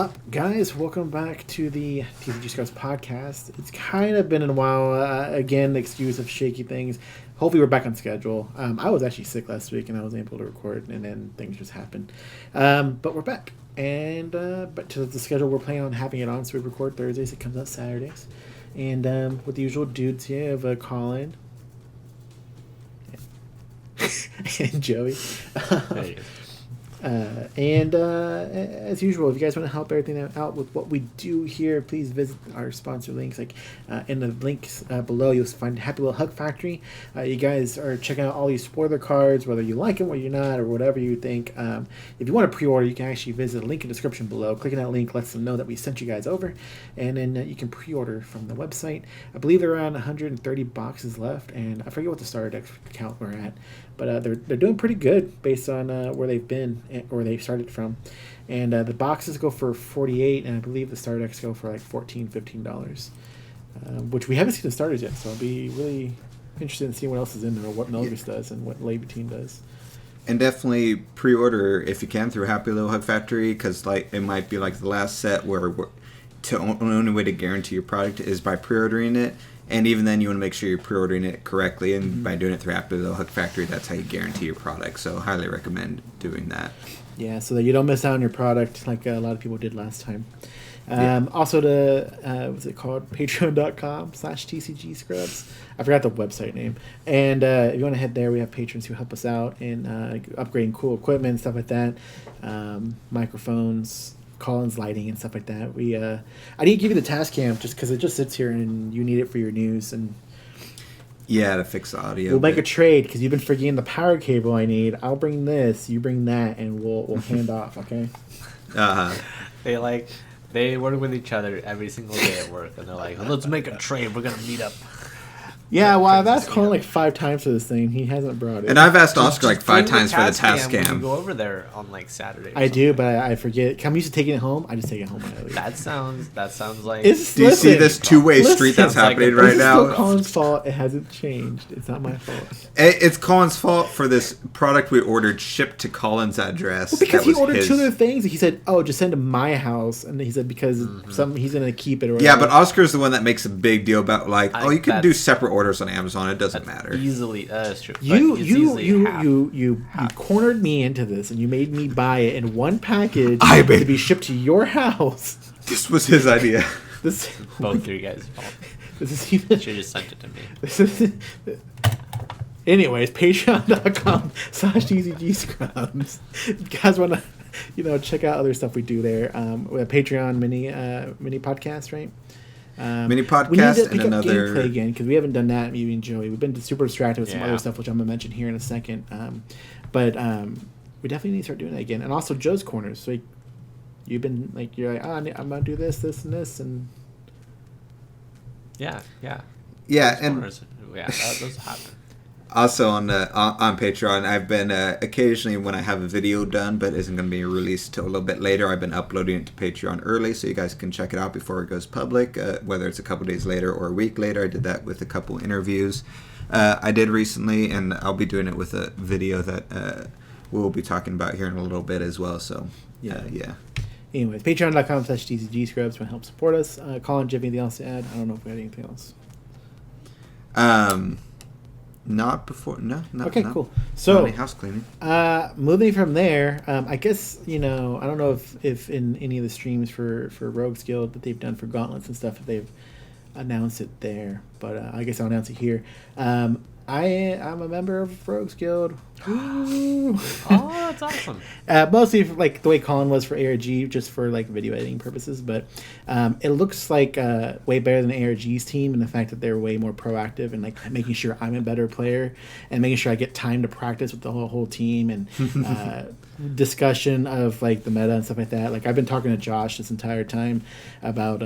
up, guys? Welcome back to the TCG Scouts podcast. It's kind of been a while. Again, the excuse of shaky things. Hopefully, we're back on schedule. I was actually sick last week, and I wasn't able to record, and then things just happened. But we're back, and but to the schedule we're planning on having it on, so we record Thursdays. It comes out Saturdays, and with the usual dudes here of Colin and Joey. Hey. As usual, if you guys want to help everything out with what we do here, please visit our sponsor links. In the links below, you'll find Happy Little Hug Factory. You guys are checking out all these spoiler cards, whether you like them or you're not, or whatever you think. If you want to pre-order, you can actually visit the link in the description below. Clicking that link lets them know that we sent you guys over, and then you can pre-order from the website. I believe there are around 130 boxes left, and I forget what the starter deck count we're at, but they're doing pretty good based on where they've been or they started from. And the boxes go for $48, and I believe the starter decks go for like $14-15, which we haven't seen the starters yet, so I'll be really interested in seeing what else is in there, or what Melgus does and what Labutine does. And definitely pre-order if you can through Happy Little Hug Factory, because like it might be like the last set where the only way to guarantee your product is by pre-ordering it. And even then, you want to make sure you're pre-ordering it correctly, and by doing it through Happy Little Hug Factory, that's how you guarantee your product. So highly recommend doing that. Yeah, so that you don't miss out on your product like a lot of people did last time. Also, what's it called? Patreon.com/TCG Scrubs. I forgot the website name. And if you want to head there, we have patrons who help us out in upgrading cool equipment, stuff like that. Microphones, Colin's lighting, and stuff like that. I didn't give you the task cam just because it just sits here and you need it for your news. And yeah, to fix the audio. We'll make a trade because you've been forgetting the power cable I need. I'll bring this, you bring that, and we'll hand off. Okay. They work with each other every single day at work, and they're like, "Let's make a trade. We're gonna meet up." Yeah, well, I've asked Colin like 5 times for this thing. He hasn't brought it. And I've asked Oscar like 5 times for the task cam. cam. We go over there on like Saturday. I do, but I forget. I'm used to taking it home. I just take it home when I leave. That sounds like. Do you see this two-way street that's happening right now? It's Colin's fault. It hasn't changed. It's not my fault. It's Colin's fault for this product we ordered shipped to Colin's address. Well, because he ordered 2 other things. He said, "Oh, just send to my house," and he said because he's gonna keep it. Or whatever. Yeah, but Oscar's the one that makes a big deal about like, you can do separate orders on Amazon. It doesn't matter. Easily, that's true. You cornered me into this, and you made me buy it in one package to be shipped to your house. This was his idea. Both your guys' fault. This is even. Should just sent it to me. Anyways, Patreon.com/TCG Scrubs. You guys want to, check out other stuff we do there. We have Patreon mini podcast, right? Mini podcast we need to pick and up another gameplay again because we haven't done that. Me and Joey, we've been super distracted with some other stuff, which I'm gonna mention here in a second. But we definitely need to start doing that again. And also Joe's corners. So you've been like, you're like, I'm gonna do this, and this, and yeah, and those happen. Also on Patreon, I've been occasionally when I have a video done, but isn't going to be released till a little bit later. I've been uploading it to Patreon early, so you guys can check it out before it goes public. Whether it's a couple days later or a week later, I did that with a couple interviews I did recently, and I'll be doing it with a video that we'll be talking about here in a little bit as well. So yeah. Anyways, Patreon.com/TCG Scrubs to help support us. Colin, do you have anything else to add? I don't know if we had anything else. Not before. No. Okay, cool. So house cleaning. Moving from there, I guess I don't know if in any of the streams for Rogues Guild that they've done for Gauntlets and stuff, if they've announced it there, but I guess I'll announce it here. I'm a member of Rogues Guild. Oh, that's awesome. Mostly for, like the way Colin was for ARG, just for like video editing purposes. But it looks like way better than ARG's team, and the fact that they're way more proactive and like making sure I'm a better player and making sure I get time to practice with the whole team and discussion of like the meta and stuff like that. Like I've been talking to Josh this entire time about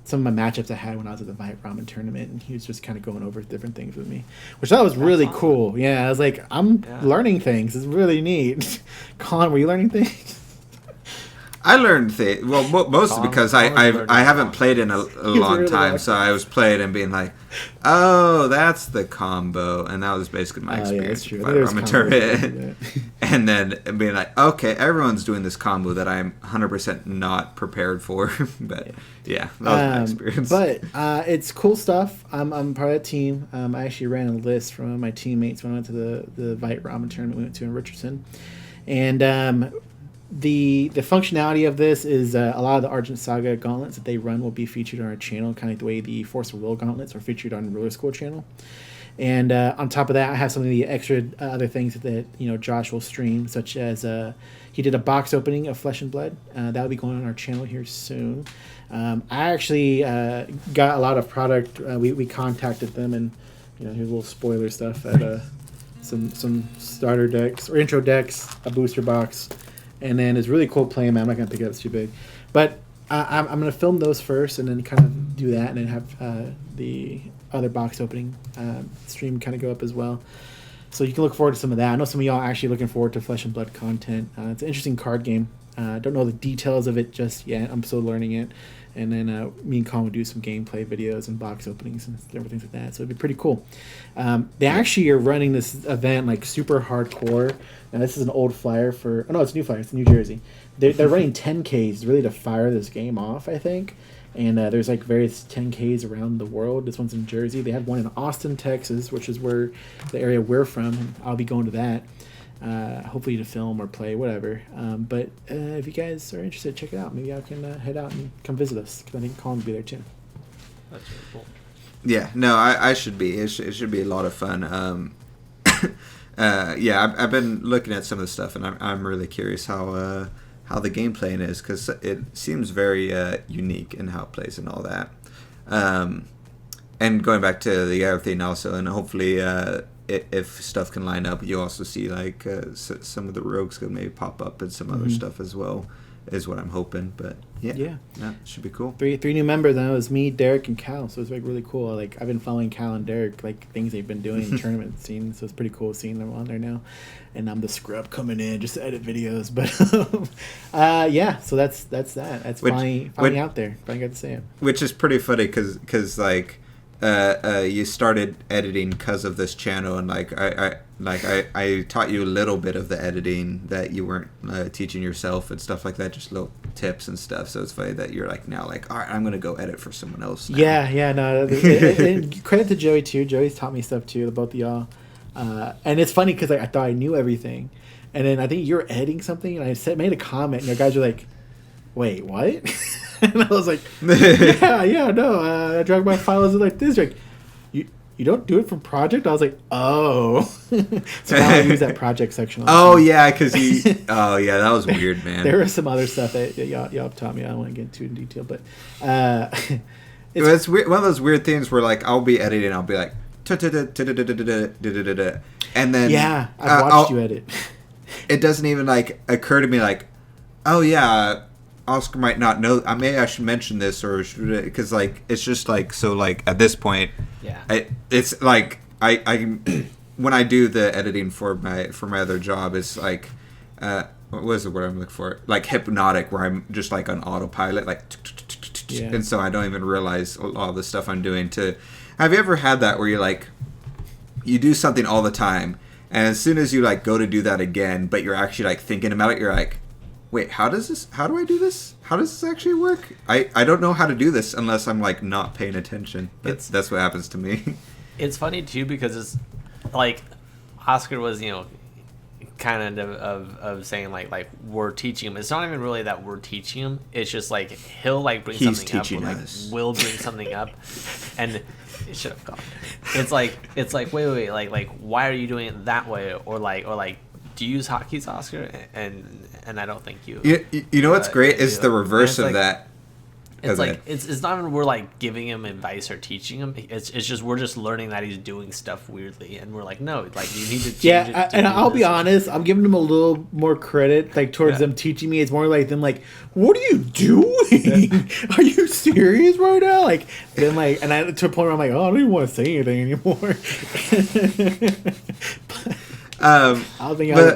some of my matchups I had when I was at the Vite Ramen tournament, and he was just kind of going over different things with me, which I thought was really cool. Yeah, I was like, I'm learning things. It's really neat. Colin, were you learning things? I learned mostly because I haven't played in a long time, so I was playing and being like, oh, that's the combo, and that was basically my experience with Vite Ramen Circuit. And then being like, okay, everyone's doing this combo that I'm 100% not prepared for, but yeah, that was my experience. But it's cool stuff. I'm part of the team. I actually ran a list from my teammates when I went to the Vite Ramen tournament we went to in Richardson, and the functionality of this is a lot of the Argent Saga gauntlets that they run will be featured on our channel, kind of like the way the Force of Will gauntlets are featured on Ruler School channel. And on top of that, I have some of the extra other things that Josh will stream, such as he did a box opening of Flesh and Blood. That will be going on our channel here soon. I actually got a lot of product. We contacted them, and here's a little spoiler stuff at some starter decks or intro decks, a booster box. And then it's really cool playing. I'm not going to pick it up. It's too big. But I'm going to film those first and then kind of do that and then have the other box opening stream kind of go up as well. So you can look forward to some of that. I know some of y'all are actually looking forward to Flesh and Blood content. It's an interesting card game. I don't know the details of it just yet. I'm still learning it. And then me and Colin will do some gameplay videos and box openings and different things like that. So it'd be pretty cool. They actually are running this event like super hardcore. Now this is an old flyer for... Oh, no, it's a new flyer. It's in New Jersey. They're running 10Ks really to fire this game off, I think. And there's like various 10Ks around the world. This one's in Jersey. They had one in Austin, Texas, which is where the area we're from. And I'll be going to that. Hopefully to film or play, whatever. But if you guys are interested, check it out. Maybe I can head out and come visit us, because I think Colin will be there too. That's really cool. Yeah, no, I should be. It should be a lot of fun. Yeah, I've been looking at some of the stuff, and I'm really curious how the game playing is, because it seems very unique in how it plays and all that. And going back to the other thing also, and hopefully if stuff can line up, you also see like some of the rogues could maybe pop up and some other stuff as well, is what I'm hoping. But yeah, that should be cool. Three new members. And it was me, Derek, and Cal. So it's like really cool. Like I've been following Cal and Derek, like things they've been doing in tournament scene. So it's pretty cool seeing them on there now. And I'm the scrub coming in just to edit videos. But yeah, so that's that. That's finally out there. Finally got to say it. Which is pretty funny because like you started editing because of this channel, and I taught you a little bit of the editing that you weren't teaching yourself and stuff like that, just little tips and stuff. So it's funny that you're like now like, all right, I'm gonna go edit for someone else now. No, and credit to Joey too. Joey's taught me stuff too, both of y'all. And it's funny because I thought I knew everything, and then I think you're editing something, and I made a comment, and your guys were like, "Wait, what?" And I was like, I drag my files like this. You're like, you don't do it from project? I was like, oh. So now I use that project section. Yeah, because that was weird, man. There was some other stuff that y'all taught me. I don't want to get too in detail, but it's weird. One of those weird things where like I'll be editing, I'll be like, and then I've watched you edit. It doesn't even like occur to me like, oh yeah, Oscar might not know. Maybe I should mention this, or because like it's just like so like at this point, it's like I when I do the editing for my other job, it's like what was the word I'm looking for? Like hypnotic, where I'm just like on autopilot, like, and so I don't even realize all the stuff I'm doing. Have you ever had that where you're like, you do something all the time, and as soon as you like go to do that again, but you're actually like thinking about it, you're like, wait, how do I do this? How does this actually work? I don't know how to do this unless I'm like not paying attention. That's what happens to me. It's funny too because it's like Oscar was, kind of saying like we're teaching him. It's not even really that we're teaching him. It's just like he'll like bring He's something up, or like we'll bring something up, and it should have gone. It's like wait, like why are you doing it that way, or like do you use hotkeys, Oscar? And I don't think you. You know what's great is the reverse of that. It's like it's not even we're like giving him advice or teaching him. It's just we're just learning that he's doing stuff weirdly, and we're like, no, like you need to change it. And I'll be honest, I'm giving him a little more credit, like towards them teaching me. It's more like them like, what are you doing? Are you serious right now? Like then like, and I to a point where I'm like, oh, I don't even want to say anything anymore. I don't think I was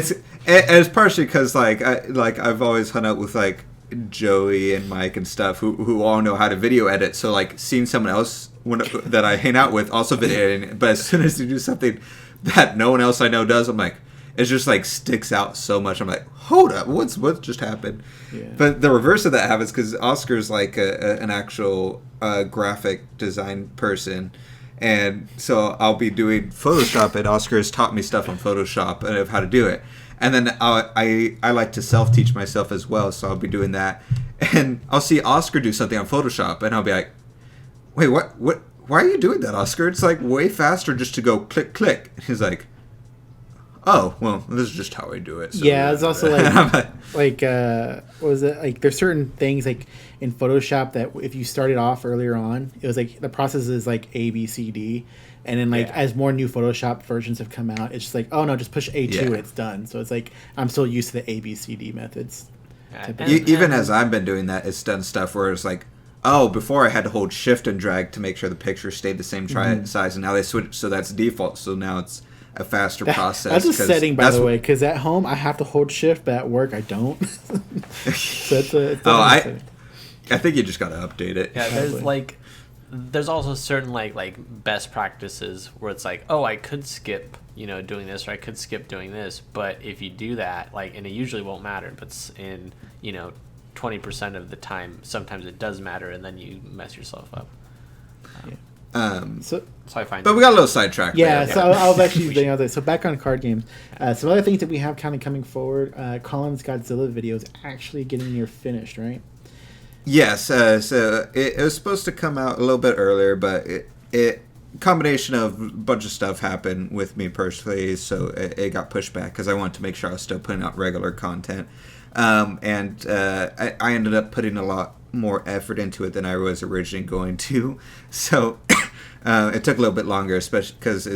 good. it's partially because I've always hung out with like Joey and Mike and stuff who all know how to video edit. So like seeing someone else that I hang out with also video editing, but as soon as you do something that no one else I know does, I'm like, it just like sticks out so much. I'm like, hold up, what just happened? Yeah. But the reverse of that happens because Oscar's like an actual graphic design person. And so I'll be doing Photoshop, and Oscar has taught me stuff on Photoshop and of how to do it. And then I like to self-teach myself as well, so I'll be doing that. And I'll see Oscar do something on Photoshop, and I'll be like, wait, what? Why are you doing that, Oscar? It's like way faster just to go click, click. And he's like, oh, well, this is just how I do it. So yeah, it's also like what was it? Like there's certain things like in Photoshop that if you started off earlier on, it was like the process is like A, B, C, D. And then like as more new Photoshop versions have come out, it's just like, oh no, just push A2, it's done. So it's like I'm still used to the A, B, C, D methods. Even as I've been doing that, it's done stuff where it's like, oh, before I had to hold shift and drag to make sure the picture stayed the same size, and now they switch, so that's default. So now it's a faster process. That's a setting, by the way, because at home I have to hold shift, but at work I don't. So it's I think you just got to update it. Yeah, there's also certain like best practices where it's like, oh, I could skip doing this, or I could skip doing this, but if you do that, like, and it usually won't matter, but in 20% of the time sometimes it does matter, and then you mess yourself up. So I find but we got a little sidetracked. Yeah, so I was actually doing other. So back on card games, some other things that we have kind of coming forward. Colin's Godzilla video is actually getting near finished, right? Yes, so it was supposed to come out a little bit earlier, but it combination of a bunch of stuff happened with me personally, so it got pushed back because I wanted to make sure I was still putting out regular content, and I ended up putting a lot more effort into it than I was originally going to, so it took a little bit longer, especially because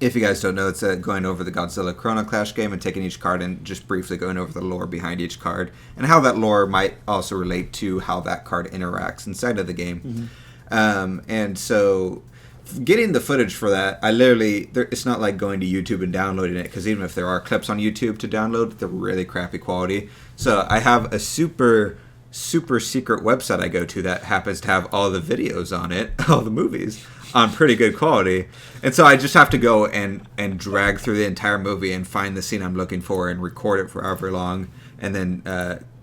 if you guys don't know, it's going over the Godzilla Chrono Clash game and taking each card and just briefly going over the lore behind each card and how that lore might also relate to how that card interacts inside of the game. And so getting the footage for that, it's not like going to YouTube and downloading it, because even if there are clips on YouTube to download, they're really crappy quality. So I have a super secret website I go to that happens to have all the videos on it, all the movies, on pretty good quality. And so I just have to go and drag through the entire movie and find the scene I'm looking for and record it for however long, and then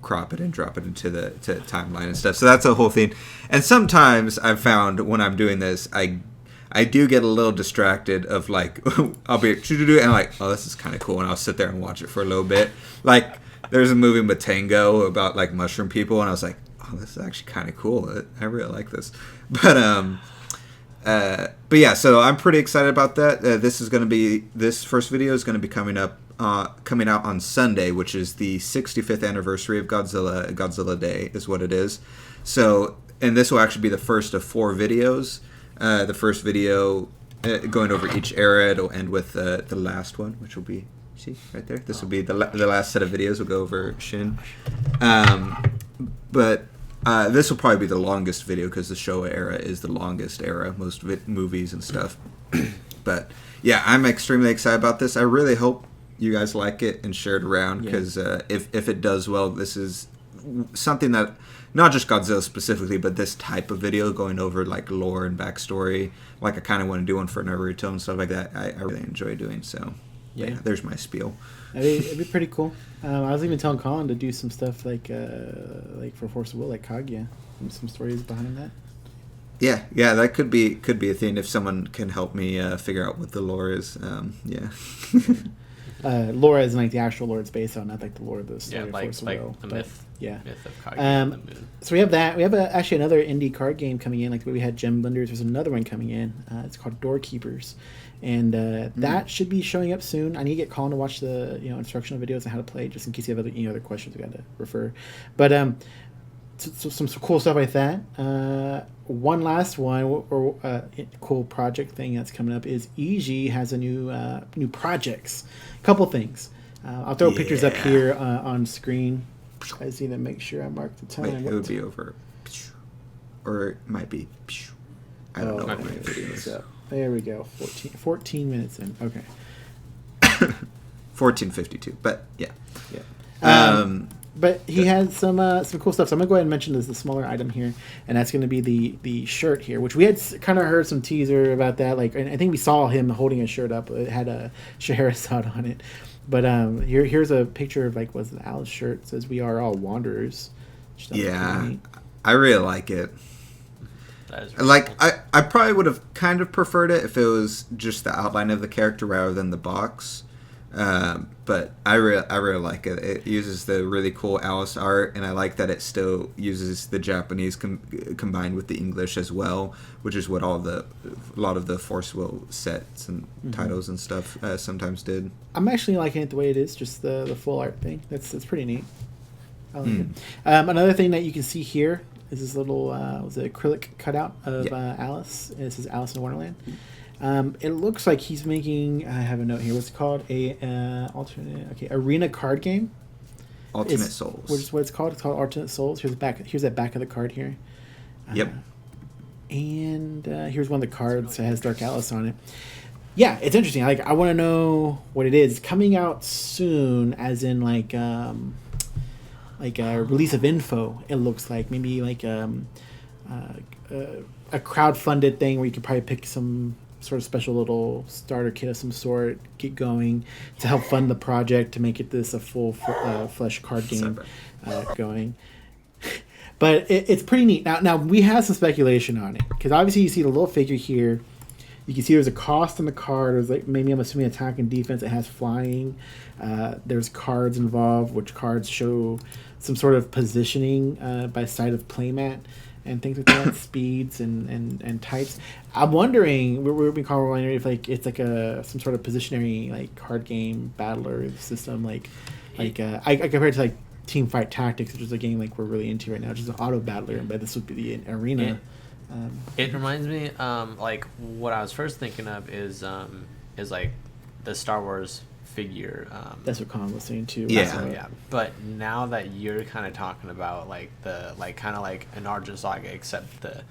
crop it and drop it into the timeline and stuff. So that's a whole thing. And sometimes I've found when I'm doing this, I do get a little distracted of like, I'll be and I'm like, oh, this is kind of cool, and I'll sit there and watch it for a little bit. Like, there's a movie Matango about like mushroom people, and I was like, oh, this is actually kind of cool. I really like this. But yeah, so I'm pretty excited about that. This first video is going to be coming out on Sunday, which is the 65th anniversary of Godzilla. Godzilla Day is what it is. So, and this will actually be the first of 4 videos. The first video going over each era. It'll end with the last one, which will be, see right there. This will be the last set of videos. We'll go over Shin. But this will probably be the longest video because the Showa era is the longest era, most movies and stuff. But yeah, I'm extremely excited about this. I really hope you guys like it and share it around, because if it does well, this is something that, not just Godzilla specifically, but this type of video going over like lore and backstory, like I kind of want to do one for Naruto and stuff like that. I really enjoy doing. So yeah, there's my spiel. It'd be pretty cool. I was even telling Colin to do some stuff like for Force of Will, like Kaguya, some stories behind that. Yeah, that could be a thing if someone can help me figure out what the lore is. Yeah. Lore is like the actual lore it's based on, not like the lore of the story of Force of Will. The myth. Yeah. Myth of Kaguya and the moon. So we have that. We have actually another indie card game coming in. Like we had Gem Blenders. There's another one coming in. It's called Doorkeepers, and that should be showing up soon. I need to get Colin to watch the instructional videos on how to play, just in case you have other questions we got to refer. But so some cool stuff like that. One last one or cool project thing that's coming up is Eiji has a new projects. Couple things. I'll throw pictures up here on screen. I just need to make sure I mark the time. Wait, it would be over, or it might be. I don't know what my video is. So, there we go. 14 minutes in. Okay. 1452. But yeah. But he had some cool stuff. So I'm gonna go ahead and mention the smaller item here, and that's gonna be the shirt here, which we had kind of heard some teaser about that. Like, and I think we saw him holding a shirt up. It had a Scheherazade on it. But here's a picture of like was the Alice shirt. It says "We are all wanderers." Yeah, I really like it. That is really Like cool. I probably would have kind of preferred it if it was just the outline of the character rather than the box. But I really like it. It uses the really cool Alice art, and I like that it still uses the Japanese combined with the English as well, which is what a lot of the Force Will sets and titles and stuff sometimes did. I'm actually liking it the way it is, just the full art thing. That's pretty neat. I like it. Another thing that you can see here is this little was it acrylic cutout of Alice. And this is Alice in Wonderland. It looks like he's making. I have a note here. What's it called? Arena card game. Alternate Souls. Which is what it's called. It's called Alternate Souls. Here's the back. Here's that back of the card here. Yep. And here's one of the cards that has Dark Alice on it. Yeah, it's interesting. Like, I want to know what it is. It's coming out soon, as in like a release of info. It looks like maybe like a crowd-funded thing where you could probably pick some sort of special little starter kit of some sort, get going to help fund the project to make it a full flesh card game going. But it's pretty neat. Now we have some speculation on it, because obviously you see the little figure here. You can see there's a cost on the card. There's like, maybe I'm assuming attack and defense. It has flying. There's cards involved, which cards show some sort of positioning by side of playmat and things like that, speeds and types. I'm wondering, we're wondering if like it's like some sort of positionary like card game battler system, I compare it to like Team Fight Tactics, which is a game like we're really into right now, which is an auto battler, but this would be the arena. It reminds me, like what I was first thinking of is like the Star Wars figure. That's what Colin was saying too. Yeah. But now that you're kind of talking about like kind of like an Argent Saga, except the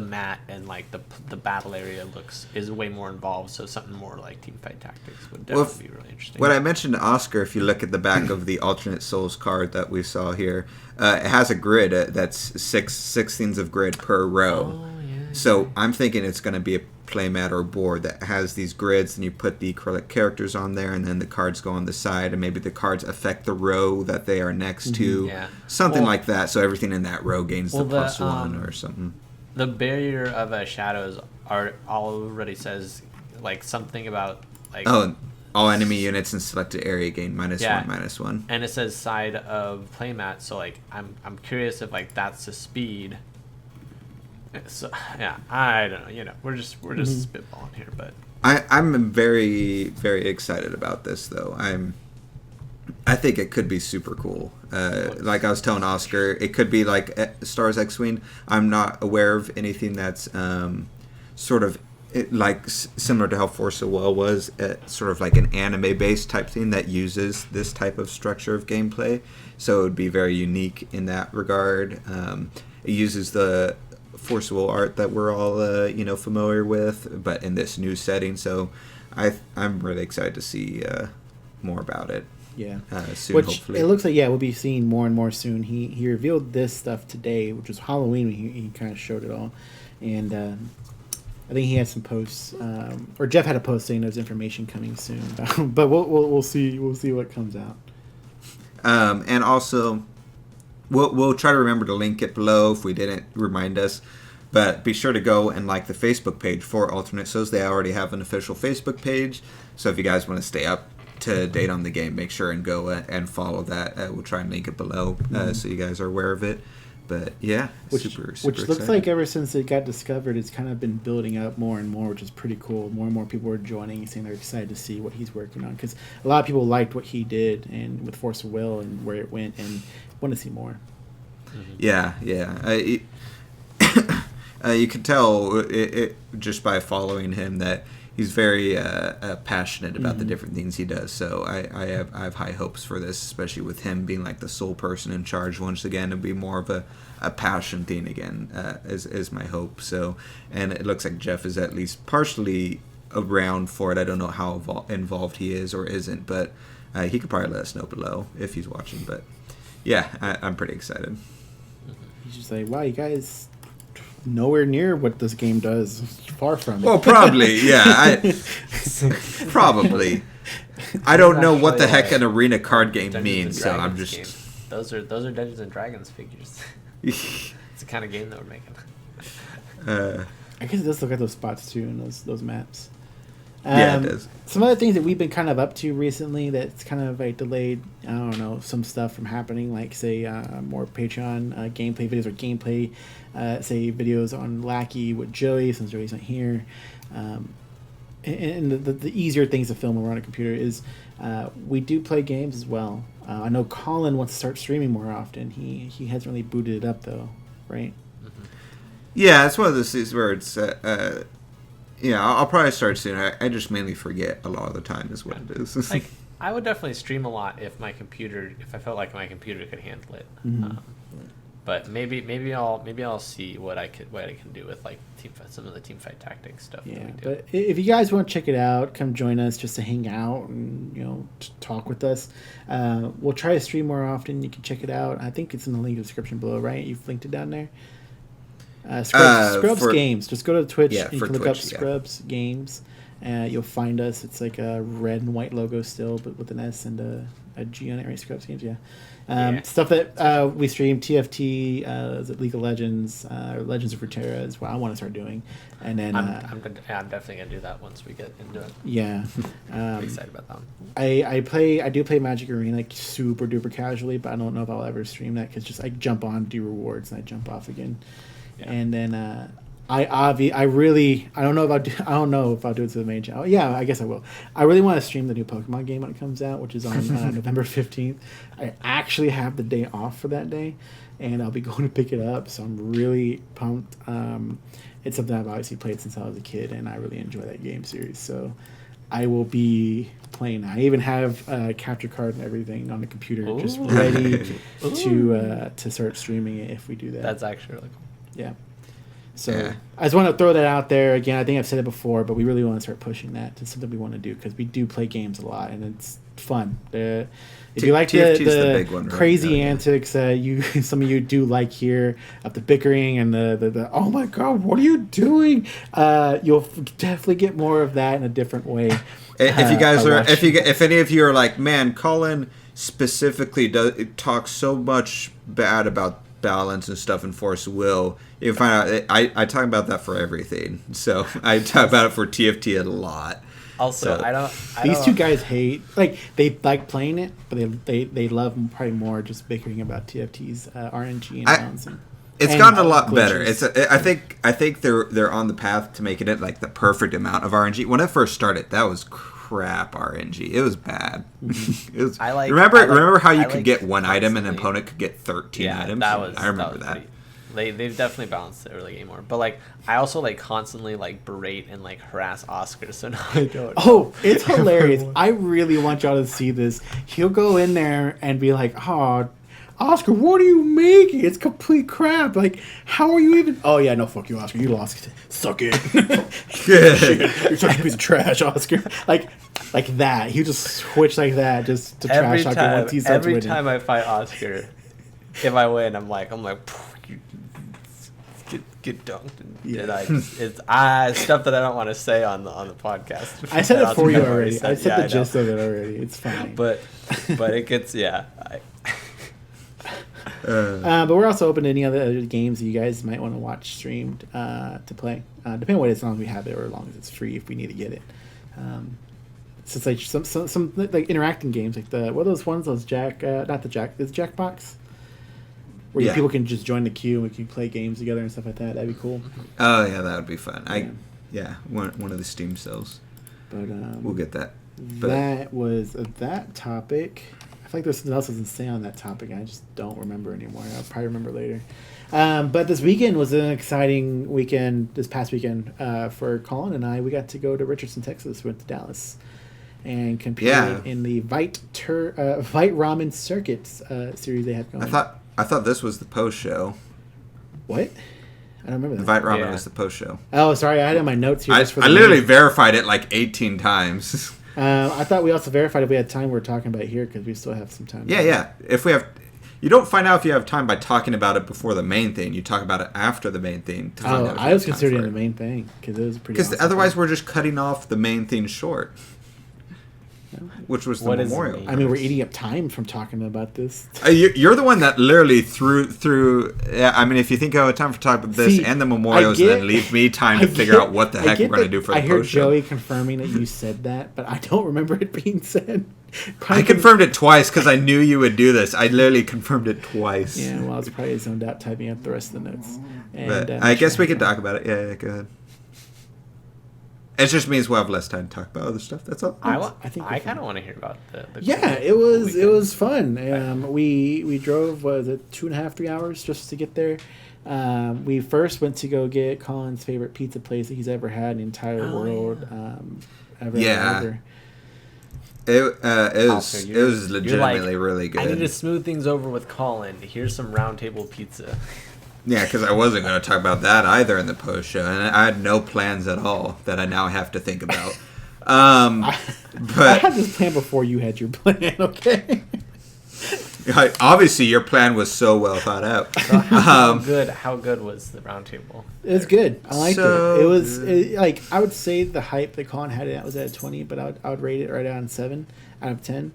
mat and like the battle area is way more involved. So something more like Team Fight Tactics would definitely be really interesting. What I mentioned to Oscar, if you look at the back of the Alternate Souls card that we saw here, it has a grid that's 6/16 of grid per row. Oh, yeah. So I'm thinking it's going to be a playmat or board that has these grids, and you put the acrylic characters on there, and then the cards go on the side, and maybe the cards affect the row that they are next to. Yeah. Something like that, so everything in that row gains the +1 or something. The barrier of shadows already says like something about like all enemy units in selected area gain -1/-1. and it says side of playmat, so like I'm curious if like that's the speed. So yeah, I don't know. We're just spitballing here, but I'm very, very excited about this though. I think it could be super cool. Like I was telling Oscar, it could be like Star Wars X-Wing. I'm not aware of anything that's sort of similar to how Force of Will was, sort of like an anime-based type thing that uses this type of structure of gameplay. So it would be very unique in that regard. It uses the Force of Will art that we're all familiar with, but in this new setting. So I'm really excited to see more about it. Yeah, soon, which hopefully. It looks like we'll be seeing more and more soon. He revealed this stuff today, which was Halloween when he kind of showed it all, and I think he had some posts, or Jeff had a post saying there's information coming soon. But we'll see what comes out. And also, we'll try to remember to link it below if we didn't remind us. But be sure to go and like the Facebook page for Alternate Souls. They already have an official Facebook page, so if you guys want to stay up to date on the game, make sure and go and follow that. We'll try and link it below so you guys are aware of it. But yeah, super which looks excited. like ever since it got discovered, it's kind of been building up more and more, which is pretty cool. More and more people are joining, saying they're excited to see what he's working on, because a lot of people liked what he did and with Force of Will and where it went, and want to see more. Yeah. You can tell it just by following him that he's very passionate about the different things he does. So I have high hopes for this, especially with him being like the sole person in charge once again. It'll be more of a passion thing again, is my hope. So, and it looks like Jeff is at least partially around for it. I don't know how involved he is or isn't, but he could probably let us know below if he's watching. But yeah, I'm pretty excited. He's just like, wow, you guys nowhere near what this game does. Far from it. Well, probably, yeah. Probably. I don't know what the heck an arena card game means, so I'm just... Game. Those are Dungeons and Dragons figures. It's the kind of game that we're making. I guess it does look at those spots too and those maps. Yeah, it does. Some other things that we've been kind of up to recently that's kind of like delayed, I don't know, some stuff from happening, like say more Patreon gameplay videos or gameplay, say videos on Lackey with Joey, since Joey's not here. And the easier things to film when we're on a computer is we do play games as well. I know Colin wants to start streaming more often. He hasn't really booted it up though, right? Mm-hmm. Yeah, it's one of those things where it's I'll probably start soon. I just mainly forget a lot of the time is what it is. Like, I would definitely stream a lot if I felt like my computer could handle it. Mm-hmm. But maybe I'll see what I can do with like some of the team fight tactics stuff. Yeah, that we do. but if you guys want to check it out, come join us just to hang out and talk with us. We'll try to stream more often. You can check it out. I think it's in the link in the description below, right? You've linked it down there. Scrubs Games. Just go to Twitch and you can look up Scrubs Games. You'll find us. It's like a red and white logo still, but with an S and a G on it, right? Scrubs Games, yeah. Stuff that we stream, TFT, is it League of Legends, Legends of Runeterra is what I want to start doing. And then I'm definitely gonna do that once we get into it. Yeah, I'm excited about that one. I do play Magic Arena like super duper casually, but I don't know if I'll ever stream that because just I jump on, do rewards, and I jump off again. Yeah. And then I don't know if I'll do it to the main channel. Yeah, I guess I will. I really want to stream the new Pokemon game when it comes out, which is on November 15th. I actually have the day off for that day, and I'll be going to pick it up. So I'm really pumped. It's something I've obviously played since I was a kid, and I really enjoy that game series. So I will be playing. I even have a capture card and everything on the computer, just ready to start streaming it if we do that. That's actually really cool. Yeah. So I just want to throw that out there again. I think I've said it before, but we really want to start pushing that to something we want to do because we do play games a lot and it's fun. If you like the crazy antics, some of you do like here of the bickering and the oh my god, what are you doing? You'll definitely get more of that in a different way. If you guys if any of you are like, man, Colin specifically talks so much bad about balance and stuff and force will, you can find out I talk about that for everything, so I talk about it for TFT a lot. Also, these two guys hate, like, they like playing it, but they love probably more just bickering about TFT's RNG and balancing. It's gotten a lot better. I think they're on the path to making it like the perfect amount of RNG. When it first started, that was crap RNG. It was bad. It was, remember how you could get one item and an opponent could get 13 items? I remember that. They've definitely balanced the early game more. But like, I also like constantly like berate and like harass Oscar. So now I don't. Oh, it's hilarious. I really want y'all to see this. He'll go in there and be like, "Oh, Oscar, what are you making? It's complete crap. Like, how are you even?" "Oh yeah, no, fuck you, Oscar. You lost. Suck it. Shit, you're such a piece of trash, Oscar." Like that. He just switch like that just to trash Oscar once he starts winning. Every time I fight Oscar, if I win, I'm like. Get dunked, it's stuff that I don't want to say on the podcast. I said it for you already. I said the gist of it already. It's fine. But it gets but we're also open to any other games that you guys might want to watch streamed to play. Depending on what as long as we have it or as long as it's free if we need to get it. So it's like some like interacting games like what are those ones? Those Jackbox. Where people can just join the queue and we can play games together and stuff like that. That'd be cool. Oh yeah, that would be fun. One of the Steam sales. But we'll get that. That was that topic. I feel like there's something else I was say on that topic. I just don't remember anymore. I'll probably remember later. But this weekend was an exciting weekend. This past weekend for Colin and I, we got to go to Richardson, Texas. We went to Dallas and competed in the Vite Ramen Circuit series they have going. I thought this was the post show. What? I don't remember The that. Vite Ramen Yeah. was the post show. Oh, sorry, I had it in my notes here. I just for the literally name. verified it like 18 times. I thought we also verified if we had time. We're talking about it here because we still have some time. Yeah. If we have, you don't find out if you have time by talking about it before the main thing. You talk about it after the main thing. To find out if I you was have time considering for the it. main thing because it was pretty. Because awesome. otherwise, we're just cutting off the main thing short, which was the What is the memorial. main- I mean, we're eating up time from talking about this. You're the one that literally threw. Yeah, I mean, if you think I have time for talking about this See, and the memorials, I get- then leave me time to I figure get- out what the I heck get we're going to that- do for the I heard post show. Joey confirming that you said that, but I don't remember it being said. I Probably- confirmed it twice because I knew you would do this. I literally confirmed it twice. Yeah, well, I was probably zoned out typing up the rest of the notes. And, But I guess we could talk about it. Yeah, go ahead. It just means we'll have less time to talk about other stuff. That's all. I think I we're kind of want to hear about the Yeah, it was fun. We drove, what was it, 2.5, 3 hours just to get there. We first went to go get Colin's favorite pizza place that he's ever had in the entire world. Ever. Yeah. It was Oscar, it was you're legitimately like, really good. I need to smooth things over with Colin. Here's some round table pizza. Yeah, because I wasn't going to talk about that either in the post show, and I had no plans at all that I now have to think about. I But had this plan before you had your plan, okay? obviously, your plan was so well thought out. So how good was the round table? It was good. I liked So it. It was good. like, I would say the hype that Colin had it at was at a 20, but I would rate it right on 7 out of 10.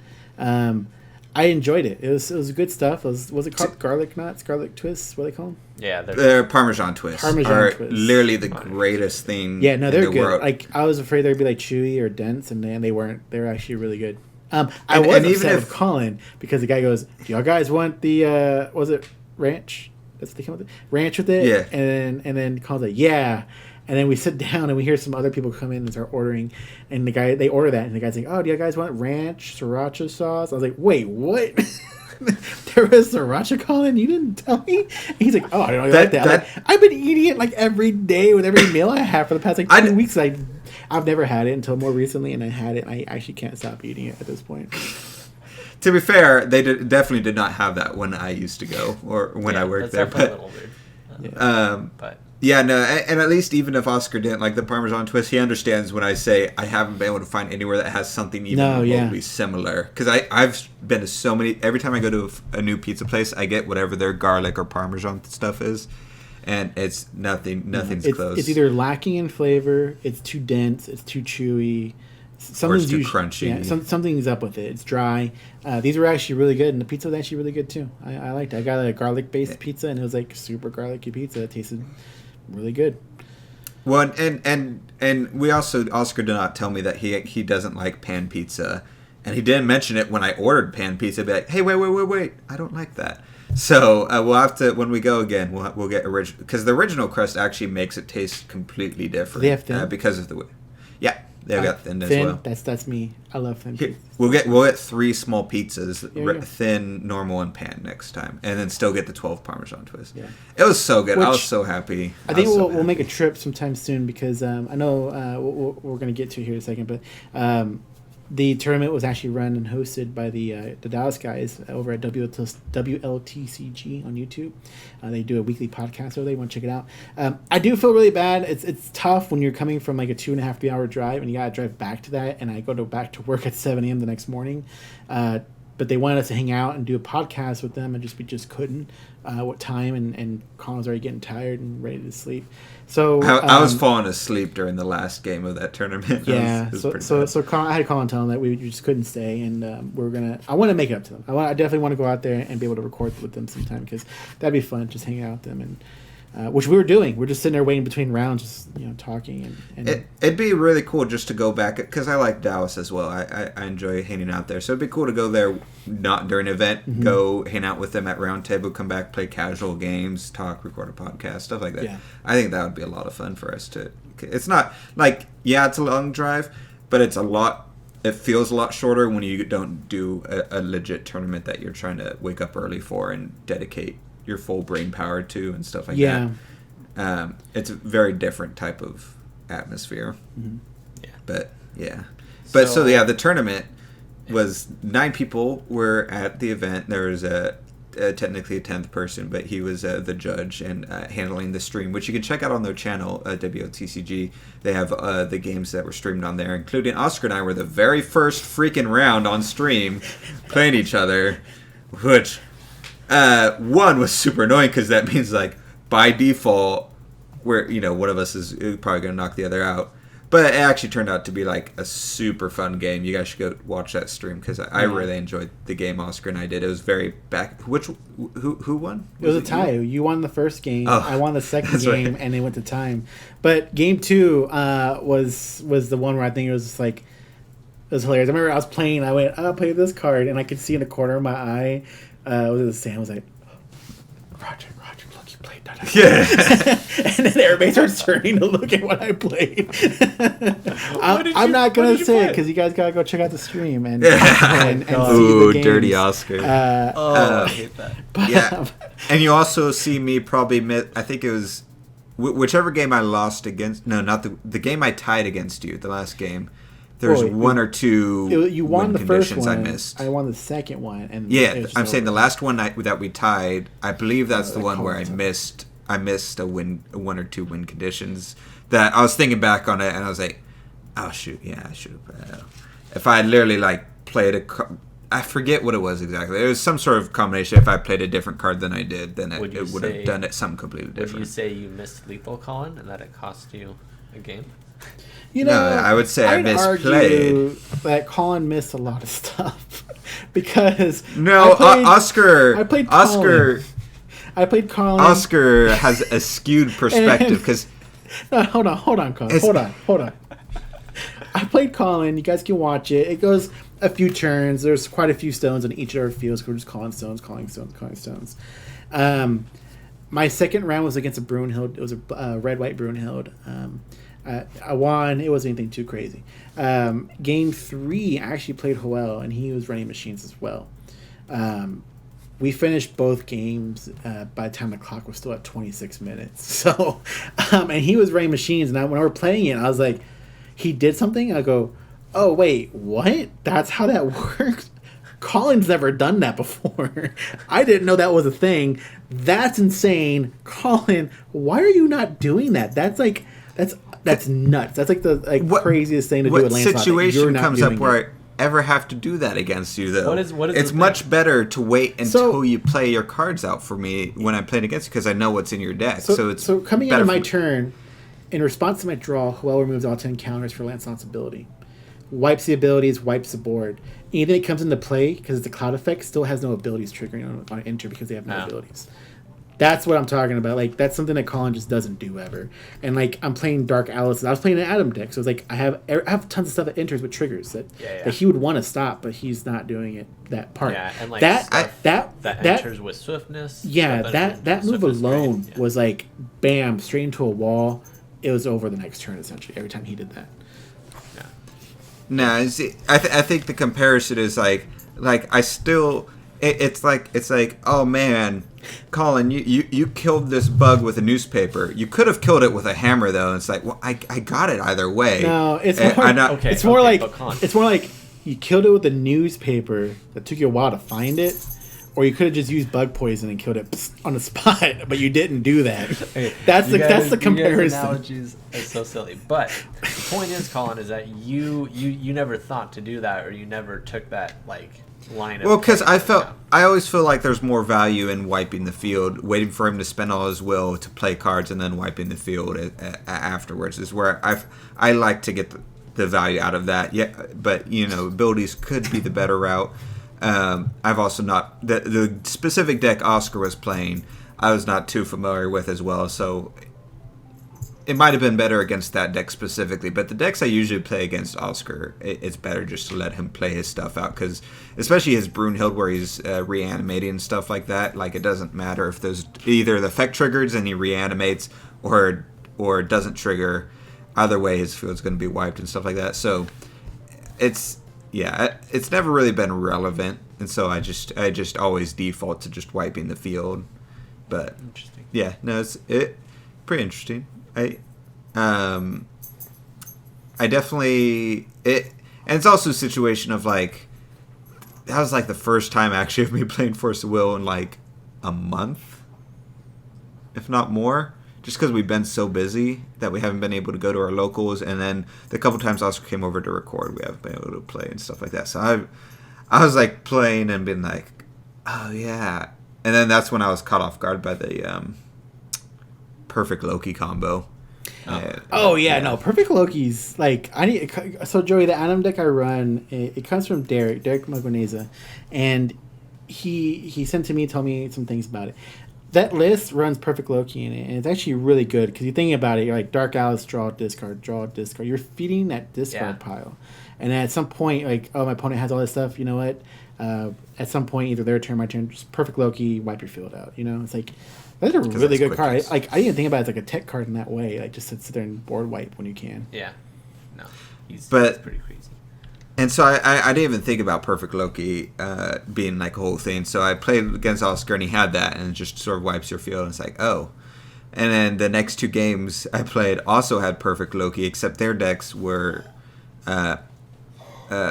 I enjoyed it. It was good stuff. Was it called garlic knots, garlic twists? What do they call them? Yeah, Their Parmesan twists Parmesan are twists. literally the greatest thing. Yeah, no, in they're the good. world. Like, I was afraid they'd be like chewy or dense, and they weren't. They were actually really good. I And- was and even upset if- with Colin because the guy goes, "Do y'all guys want the was it ranch? That's what they come with it? Ranch with it?" Yeah. And then Colin's like, "Yeah." And then we sit down and we hear some other people come in and start ordering, and they order that, and the guy's like, "Oh, do you guys want ranch sriracha sauce?" I was like, "Wait, what?" There was sriracha, Colin. You didn't tell me. And he's like, "Oh, I don't know like that." I'm like, I've been eating it like every day with every meal I have for the past like 2 weeks. I've never had it until more recently, and I had it. I actually can't stop eating it at this point. To be fair, they definitely did not have that when I used to go or when I worked there. That's definitely But a little weird. But yeah, no, and at least even if Oscar didn't like the Parmesan twist, he understands when I say I haven't been able to find anywhere that has something even remotely similar. Because I've been to so many. Every time I go to a new pizza place, I get whatever their garlic or Parmesan stuff is, and it's nothing's close. It's either lacking in flavor, it's too dense, it's too chewy, something's too crunchy. Yeah, something's up with it. It's dry. These were actually really good, and the pizza was actually really good too. I liked it. I got a garlic-based pizza, and it was like super garlicky pizza. It tasted really good. Well, and we also Oscar did not tell me that he doesn't like pan pizza, and he didn't mention it when I ordered pan pizza. Be like, hey, wait, I don't like that. So we'll have to when we go again. We'll get original because the original crust actually makes it taste completely different. They have thin? Because of the way. Yeah, they've got thin as Thin, well. that's me. I love thin Here, pizza. we'll get 3 small pizzas, There you go. thin, normal, and pan next time, and then still get the 12 Parmesan twist. Yeah. It was so good. I Which- was so happy. I think was so we'll make a happy. trip sometime soon because I know we're going to get to here in a second, but the tournament was actually run and hosted by the Dallas guys over at WLTCG on YouTube. They do a weekly podcast over there. You want to check it out. I do feel really bad. It's tough when you're coming from like a 2.5, 3 hour drive and you got to drive back to that. And I go back to work at 7 a.m. the next morning. But they wanted us to hang out and do a podcast with them, and we just couldn't. What time? And Colin was already getting tired and ready to sleep. So I was falling asleep during the last game of that tournament. Yeah. It was So pretty so bad. so Colin, I had Colin tell him that we just couldn't stay, and I want to make it up to them. I definitely want to go out there and be able to record with them sometime because that'd be fun, just hanging out with them, and which we were doing. We're just sitting there waiting between rounds, just talking and It'd be really cool just to go back because I like Dallas as well. I enjoy hanging out there, so it'd be cool to go there not during an event, Mm-hmm. go hang out with them at round table, come back, play casual games, talk, record a podcast, stuff like that. Yeah. I think that would be a lot of fun for us to. It's not like it's a long drive, but it's a lot. It feels a lot shorter when you don't do a legit tournament that you're trying to wake up early for and dedicate your full brain power to and stuff like Yeah. that. It's a very different type of atmosphere. Mm-hmm. Yeah. But yeah. But so So- yeah, the tournament was 9 people were at the event. There was technically a 10th person, but he was the judge and handling the stream, which you can check out on their channel, WOTCG. They have the games that were streamed on there, including Oscar and I were the very first freaking round on stream playing each other, which one was super annoying because that means like by default, one of us is probably going to knock the other out. But it actually turned out to be like a super fun game. You guys should go watch that stream because I really enjoyed the game Oscar and I did. It was very back. Who won? It was a tie. You won the first game. Oh, I won the second game, right. and it went to time. But game 2 was the one where I think it was just like, it was hilarious. I remember I was playing. I went, I'll play this card, and I could see in the corner of my eye, Sam was like, Roger, look, you played that. Yeah. And then everybody starts turning to look at what I played. I'm not going to say it because you guys got to go check out the stream and see Ooh, the games. dirty Oscar. I hate that. Yeah. And you also see me probably I think it was whichever game I lost against. No, not the game I tied against you, the last game. There's one or two you won the first one. I missed. I won the second one. And yeah, I'm saying the last one that we tied, I believe that's the one where I missed a one or two win conditions. That I was thinking back on it, and I was like, oh shoot, yeah, I should have. If I had literally like played I forget what it was exactly. It was some sort of combination. If I played a different card than I did, then it would have done it something completely different. Would you say you missed lethal, Colin, and that it cost you a game? No, I would say I misplayed. That Colin missed a lot of stuff because Oscar. I played Oscar. I played Colin. Oscar has a skewed perspective because. No, hold on, Colin. Hold on. I played Colin. You guys can watch it. It goes a few turns. There's quite a few stones on each of our fields. We're just calling stones. My second round was against a Brunhild. It was a red-white Brunhild. I won. It wasn't anything too crazy. Game 3, I actually played Joel, and he was running machines as well. We finished both games by the time the clock was still at 26 minutes. So, and he was running machines, and when I were playing it, I was like, he did something? I go, oh, wait, what? That's how that works? Colin's never done that before. I didn't know that was a thing. That's insane. Colin, why are you not doing that? That's nuts. That's like the craziest thing to do with Lancelot. What situation comes up where I ever have to do that against you, though? What is it's much better to wait until you play your cards out for me when I'm playing against you because I know what's in your deck. So coming out of my turn, in response to my draw, Joel removes all 10 counters for Lancelot's ability. Wipes the abilities, wipes the board. Anything that comes into play, because it's a cloud effect, still has no abilities triggering on enter because they have no abilities. That's what I'm talking about. Like, that's something that Colin just doesn't do ever. And, like, I'm playing Dark Alice. I was playing an Adam deck, so it's like I have tons of stuff that enters with triggers that he would want to stop, but he's not doing it, that part. Yeah, and, like, that enters with swiftness. Yeah, that move alone was like, bam, straight into a wall. It was over the next turn, essentially, every time he did that. Yeah. No, I think the comparison is like I still... It's like, oh man, Colin, you killed this bug with a newspaper. You could have killed it with a hammer, though. And it's like, well, I got it either way. No, it's more. It's more like you killed it with a newspaper that took you a while to find it, or you could have just used bug poison and killed it on the spot, but you didn't do that. Okay, that's the comparison. You guys' analogies are so silly, but the point is, Colin, is that you never thought to do that, or you never took that line. Well, because I always feel like there's more value in wiping the field, waiting for him to spend all his will to play cards, and then wiping the field afterwards is where I like to get the value out of that. Yeah, but abilities could be the better route. I've also not the specific deck Oscar was playing. I was not too familiar with as well, so it might have been better against that deck specifically, but the decks I usually play against Oscar, it's better just to let him play his stuff out, because especially his Brunhild where he's reanimating and stuff like that, like it doesn't matter if there's either the effect triggers and he reanimates or doesn't trigger. Either way, his field's going to be wiped and stuff like that. So it's never really been relevant, and so I just always default to just wiping the field. But interesting. Yeah, no, it's pretty interesting. I definitely and it's also a situation of like that was like the first time actually of me playing Force of Will in like a month, if not more. Just because we've been so busy that we haven't been able to go to our locals, and then the couple times Oscar came over to record, we haven't been able to play and stuff like that. So I was like playing and being like, oh yeah, and then that's when I was caught off guard by the perfect Loki combo. No, perfect Loki's like so Joey, the Atom deck I run, it comes from Derek Magoneza, and he sent to me, told me some things about it. That list runs perfect Loki in it, and it's actually really good because you think about it, you're like Dark Alice, draw, discard. You're feeding that discard pile, and at some point, like, oh, my opponent has all this stuff. You know what? At some point, either their turn, my turn, just perfect Loki, wipe your field out. You know, it's like that's a really good card. Like, I didn't think about it as like a tech card in that way. Like, just sit there and board wipe when you can. Yeah, no, he's pretty crazy. And so I didn't even think about Perfect Loki being like a whole thing. So I played against Oscar, and he had that, and it just sort of wipes your field. And it's like, oh. And then the next two games I played also had Perfect Loki, except their decks were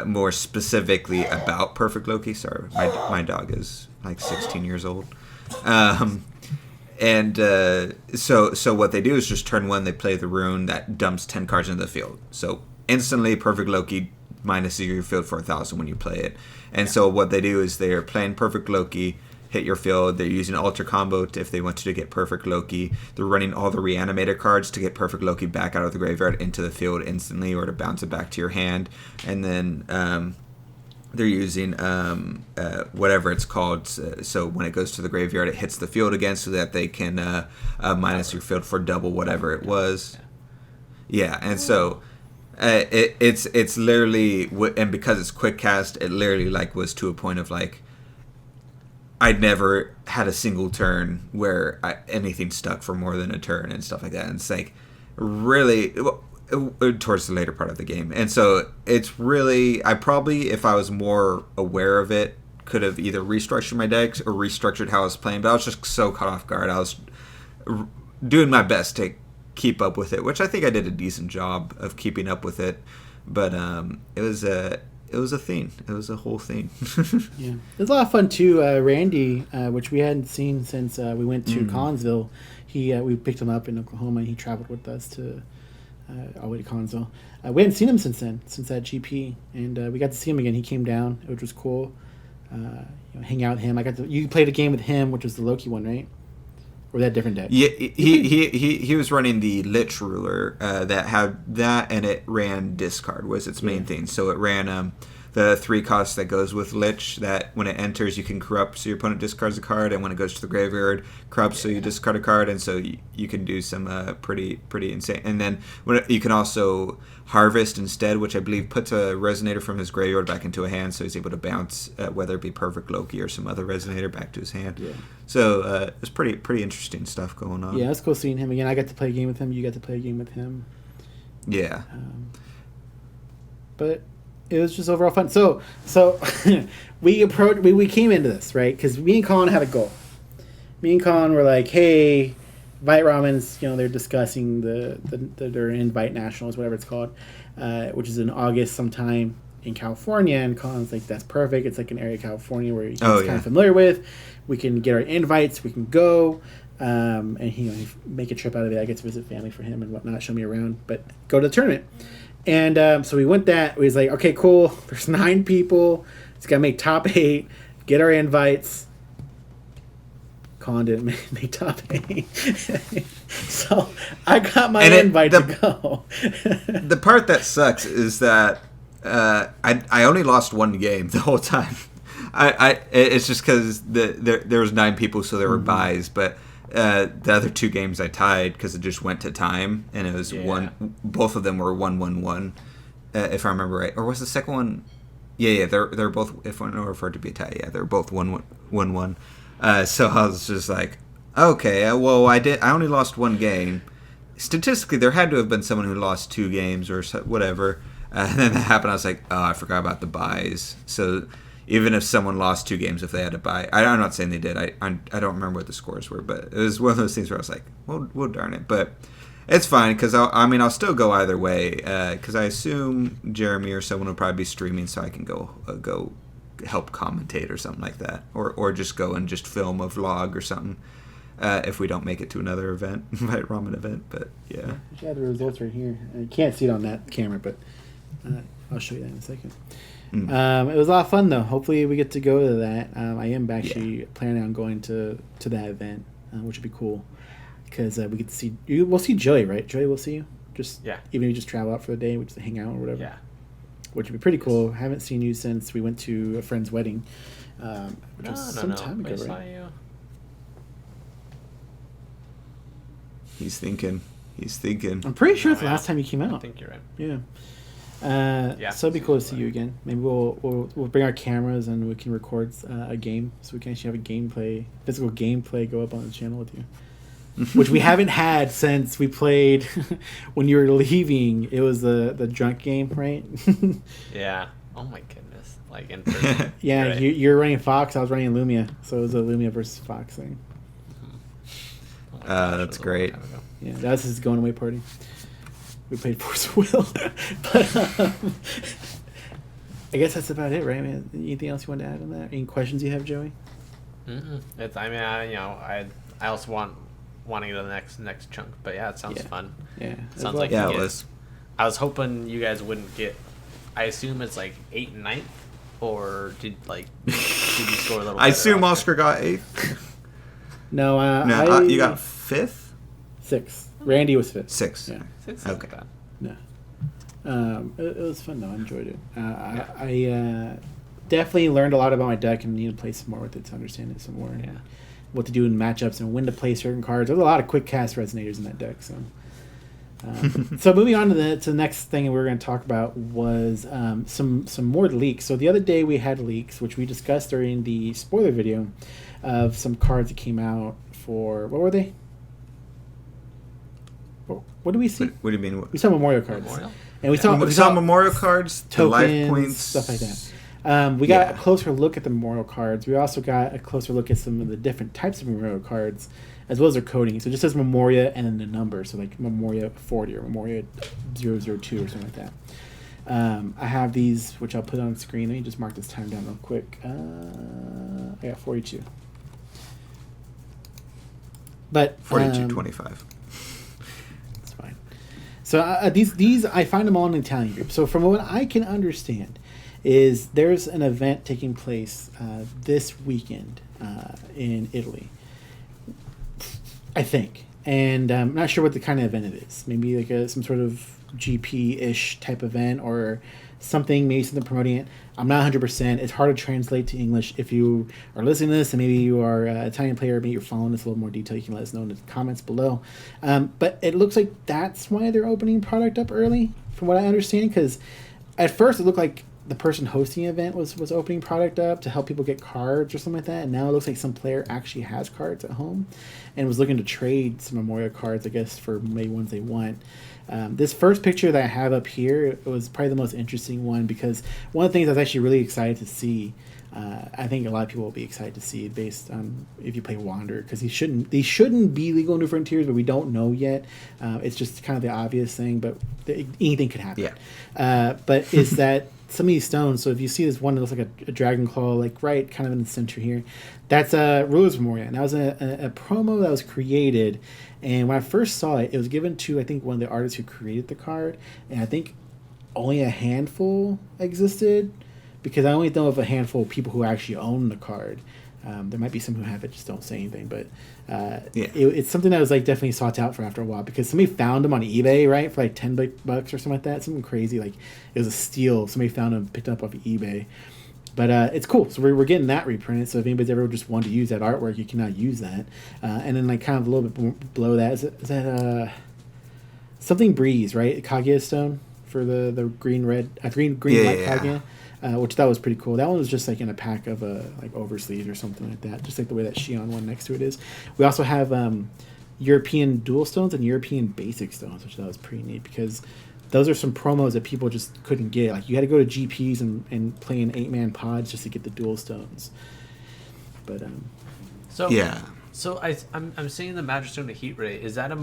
more specifically about Perfect Loki. Sorry, my dog is like 16 years old. So what they do is just turn one, they play the rune that dumps 10 cards into the field. So instantly Perfect Loki minus your field for 1,000 when you play it. And so what they do is they're playing Perfect Loki, hit your field. They're using Alter Combo if they want to get Perfect Loki. They're running all the Reanimator cards to get Perfect Loki back out of the graveyard into the field instantly, or to bounce it back to your hand. And then they're using whatever it's called. So when it goes to the graveyard, it hits the field again so that they can minus your field for double whatever it was. Yeah, and so... it's literally, and because it's quick cast, it literally like was to a point of like I'd never had a single turn where anything stuck for more than a turn and stuff like that. And it's like really towards the later part of the game, and so it's really, I probably, if I was more aware of it, could have either restructured my decks or restructured how I was playing. But I was just so caught off guard. I was doing my best to keep up with it, which I think I did a decent job of keeping up with it, but it was a thing. It was a whole thing. Yeah, it was a lot of fun too. Randy, which we hadn't seen since we went to Collinsville. We picked him up in Oklahoma, and he traveled with us to all the way to Collinsville. We hadn't seen him since that GP, and we got to see him again. He came down, which was cool. Hang out with him. You played a game with him, which was the Loki one, right? Or that different deck? Yeah, he was running the Lich Ruler that had that, and it ran discard was its main thing. So it ran the 3 costs that goes with Lich, that when it enters you can corrupt so your opponent discards a card, and when it goes to the graveyard, corrupt so you discard a card, and so you can do some pretty insane. And then you can also harvest instead, which I believe puts a resonator from his graveyard back into a hand, so he's able to bounce whether it be Perfect Loki or some other resonator back to his hand. Yeah. So it's pretty interesting stuff going on. Yeah, it's cool seeing him again. I got to play a game with him. You got to play a game with him. Yeah. But it was just overall fun. So we came into this, right? Because me and Colin had a goal. Me and Colin were like, hey, Vite Ramen's, they're discussing their Invite Nationals, whatever it's called, which is in August sometime in California. And Colin's like, that's perfect. It's like an area of California where he's kind of familiar with. We can get our invites. We can go. And he make a trip out of it. I get to visit family for him and whatnot, show me around, but go to the tournament. And so we went that. We was like, okay, cool. There's 9 people. It's got to make top 8. Get our invites. Colin didn't make top 8. So I got my invite to go. The part that sucks is that I only lost 1 game the whole time. It's just because there was 9 people, so there were buys, but the other 2 games I tied because it just went to time, and it was both of them were 1-1-1, if I remember right. Or was the second one? Yeah, they're both, if I know referred to be a tie. Yeah, they're both 1-1-1. So I was just like, okay, well I only lost 1 game. Statistically, there had to have been someone who lost 2 games or whatever. And then that happened. I was like, oh, I forgot about the buys. So even if someone lost 2 games, if they had to buy, I'm not saying they did. I don't remember what the scores were, but it was one of those things where I was like, well darn it. But it's fine because I'll still go either way because I assume Jeremy or someone will probably be streaming, so I can go help commentate or something like that, or just go and just film a vlog or something. If we don't make it to another event, Vite Ramen event, but yeah. You should have the results right here. You can't see it on that camera, but I'll show you that in a second. It was a lot of fun though. Hopefully we get to go to that. I am actually planning on going to that event, which would be cool because we get to see you. We'll see Joey, right? Joey, we'll see you. Even if you just travel out for the day, we just hang out or whatever. Yeah. Which would be pretty cool. Haven't seen you since we went to a friend's wedding, which was some time ago, I saw right? you. He's thinking. I'm pretty sure it's the last time you came out. I think you're right. Yeah. So it'd be cool to see you again. Maybe we'll bring our cameras and we can record a game, so we can actually have a physical gameplay go up on the channel with you. Which we haven't had since we played when you were leaving. It was the drunk game, right? Yeah. Oh my goodness. Like in person. Yeah, right. you're running Fox, I was running Lumia, so it was a Lumia versus Fox thing. Oh my gosh, that's great. Yeah, that was his going away party. We played Force of Will. But I guess that's about it, right, man? Anything else you want to add on that? Any questions you have, Joey? I also want to go to the next chunk, but yeah, it sounds fun. Yeah. Sounds like it was. I was hoping you guys wouldn't get. I assume it's like 8th and 9th, or did you score a little? I assume Oscar got 8th. No, you got 5th. 6th. Randy was 5th. 6th. Yeah. 6th. Okay. Bad. No. It was fun though. I enjoyed it. I definitely learned a lot about my deck and need to play some more with it to understand it some more. Yeah. And what to do in matchups and when to play certain cards. There's a lot of quick cast resonators in that deck. So moving on to the next thing we were going to talk about was some more leaks. So the other day we had leaks, which we discussed during the spoiler video of some cards that came out for, what were they? What did we see? What do you mean? We saw Memorial cards. Memorial? And we saw Memorial cards, tokens, the life points, stuff like that. We got a closer look at the Memorial cards. We also got a closer look at some of the different types of Memorial cards, as well as their coding. So it just says Memoria and then the number. So like Memoria 40 or Memoria 002 or something like that. I have these, which I'll put on screen. Let me just mark this time down real quick. I got 42. But 42.25. It's fine. So these I find them all in an Italian group. So from what I can understand, is there's an event taking place this weekend in Italy, I think, and I'm not sure what the kind of event it is. Maybe like some sort of GP-ish type event or something, maybe something promoting it. I'm not 100%. It's hard to translate to English. If you are listening to this and maybe you are an Italian player, maybe you're following this a little more detail, you can let us know in the comments below. But it looks like that's why they're opening product up early, from what I understand, because at first it looked like the person hosting the event was opening product up to help people get cards or something like that, and now it looks like some player actually has cards at home and was looking to trade some Memorial cards, I guess, for maybe ones they want. This first picture that I have up here, it was probably the most interesting one, because one of the things I was actually really excited to see, I think a lot of people will be excited to see, based on if you play Wander, because these shouldn't be legal in New Frontiers, but we don't know yet. It's just kind of the obvious thing, but anything could happen. Yeah. But is that some of these stones, so if you see this one that looks like a dragon claw, like right kind of in the center here, that's a Ruler's Memoria. And that was a promo that was created, and when I first saw it, it was given to, I think, one of the artists who created the card, and I think only a handful existed, because I only know of a handful of people who actually own the card. There might be some who have it, just don't say anything, but it's something that was like definitely sought out for after a while, because somebody found them on eBay, right, for like $10 or something like that, something crazy, like it was a steal. Somebody found them, picked up off of eBay, but it's cool. So we're getting that reprinted. So if anybody's ever just wanted to use that artwork, you can now use that. And then like kind of a little bit below that is that something Breeze, right? Kaguya stone for the green white Kaguya. Which that was pretty cool. That one was just like in a pack of like oversleeves or something like that, just like the way that Shion one next to it is. We also have European dual stones and European basic stones, which that was pretty neat, because those are some promos that people just couldn't get. Like you had to go to GPs and play in 8-man pods just to get the dual stones. But So So I'm seeing the Magic Stone to Heat Ray. Is that a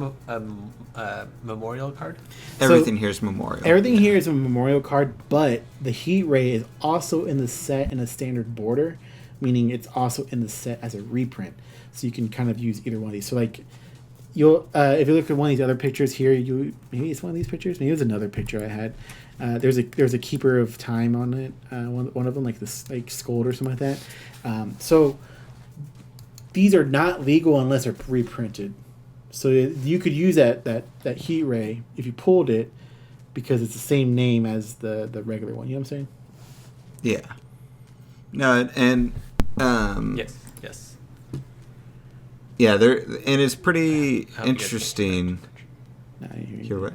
memorial card? Everything here is memorial. Everything here is a memorial card, but the Heat Ray is also in the set in a standard border, meaning it's also in the set as a reprint. So you can kind of use either one of these. So like, you'll if you look at one of these other pictures here, maybe it's one of these pictures. Maybe it was another picture I had. There's a Keeper of Time on it. One of them, like this, like Scold or something like that. So these are not legal unless they're reprinted. So you could use that Heat Ray if you pulled it, because it's the same name as the regular one. You know what I'm saying? Yeah. No, and Yes. yeah, there, and it's pretty interesting. No, I hear you. You're right.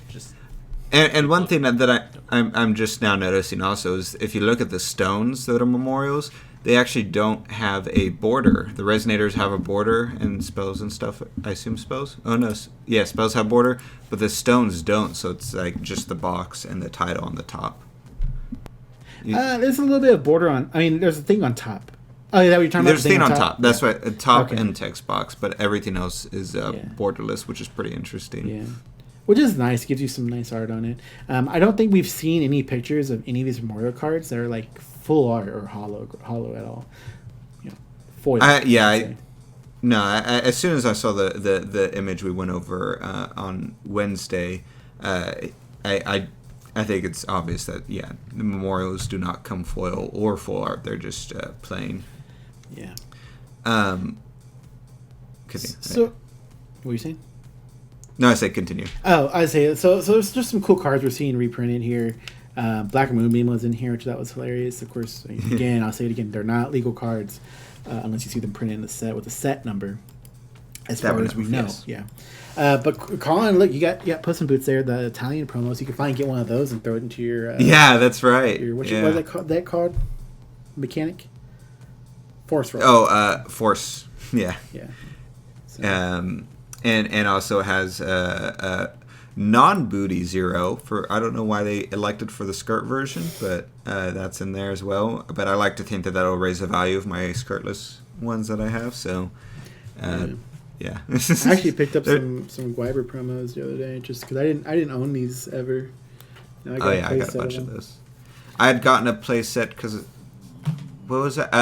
Just And one thing that I'm just now noticing also is if you look at the stones that are memorials, they actually don't have a border. The resonators have a border and spells and stuff. I assume spells? Oh, no. Yeah, spells have border, but the stones don't. So it's like just the box and the title on the top. There's a little bit of border on. I mean, there's a thing on top. Oh, is that what you're talking There's about? a thing on top. That's yeah. right. Top Okay. and text box, but everything else is borderless, which is pretty interesting. Yeah. Which is nice. Gives you some nice art on it. I don't think we've seen any pictures of any of these memorial cards that are like full art or hollow at all. You know, foil. As soon as I saw the image we went over on Wednesday, I think it's obvious that the memorials do not come foil or full art. They're just plain. Yeah. Continue. So, what were you saying? No, I said continue. Oh, I say so. There's just some cool cards we're seeing reprinted here. Black Moonbeam was in here, which that was hilarious. Of course, again, I'll say it again. They're not legal cards unless you see them printed in the set with a set number. As far as we know, yes. yeah. But Colin, look, you got Puss in Boots there, the Italian promos. You can finally get one of those and throw it into your. That's right. What is that called? Mechanic. Force roll. Oh, Force. Yeah. Yeah. So. And also has non-booty 0 for, I don't know why they elected for the skirt version, but that's in there as well. But I like to think that that'll raise the value of my skirtless ones that I have. So, yeah. I actually picked up some Gwyber promos the other day just because I didn't own these ever. Now I got a bunch of those. I had gotten a play set because. What was that?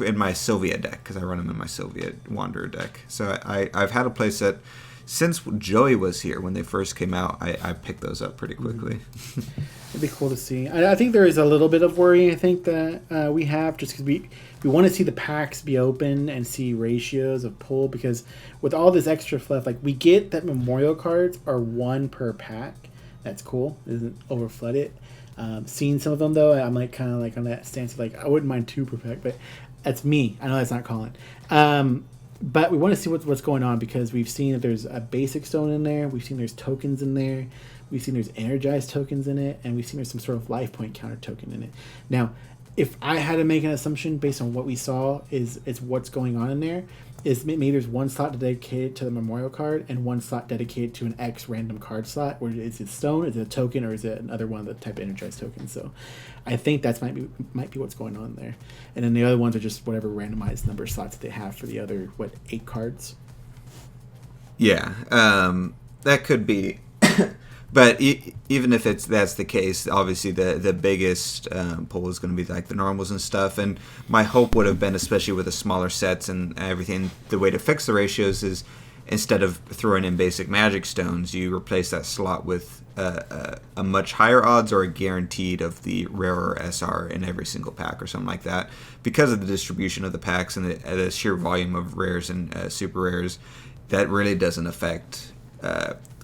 In my Soviet deck, because I run them in my Soviet Wanderer deck. So I've had a playset since Joey was here when they first came out. I picked those up pretty quickly. It'd be cool to see. I think there is a little bit of worry, I think, that we have, just because we want to see the packs be open and see ratios of pull, because with all this extra fluff, like, we get that memorial cards are 1 per pack. That's cool. It doesn't overflood it. Seeing some of them, though, I'm like kind of like on that stance of like, I wouldn't mind 2 per pack, but that's me. I know that's not Colin. But we want to see what's going on, because we've seen that there's a basic stone in there. We've seen there's tokens in there. We've seen there's energized tokens in it, and we've seen there's some sort of life point counter token in it. Now, if I had to make an assumption based on what we saw is what's going on in there, is maybe there's 1 slot dedicated to the memorial card and 1 slot dedicated to an X random card slot, where is it stone, is it a token, or is it another one of the type of energized tokens? So I think that's might be what's going on there. And then the other ones are just whatever randomized number slots that they have for the other 8 cards. Yeah, that could be. But even if that's the case, obviously the biggest pull is going to be like the normals and stuff. And my hope would have been, especially with the smaller sets and everything, the way to fix the ratios is instead of throwing in basic magic stones, you replace that slot with a much higher odds or a guaranteed of the rarer SR in every single pack or something like that. Because of the distribution of the packs and the sheer volume of rares and super rares, that really doesn't affect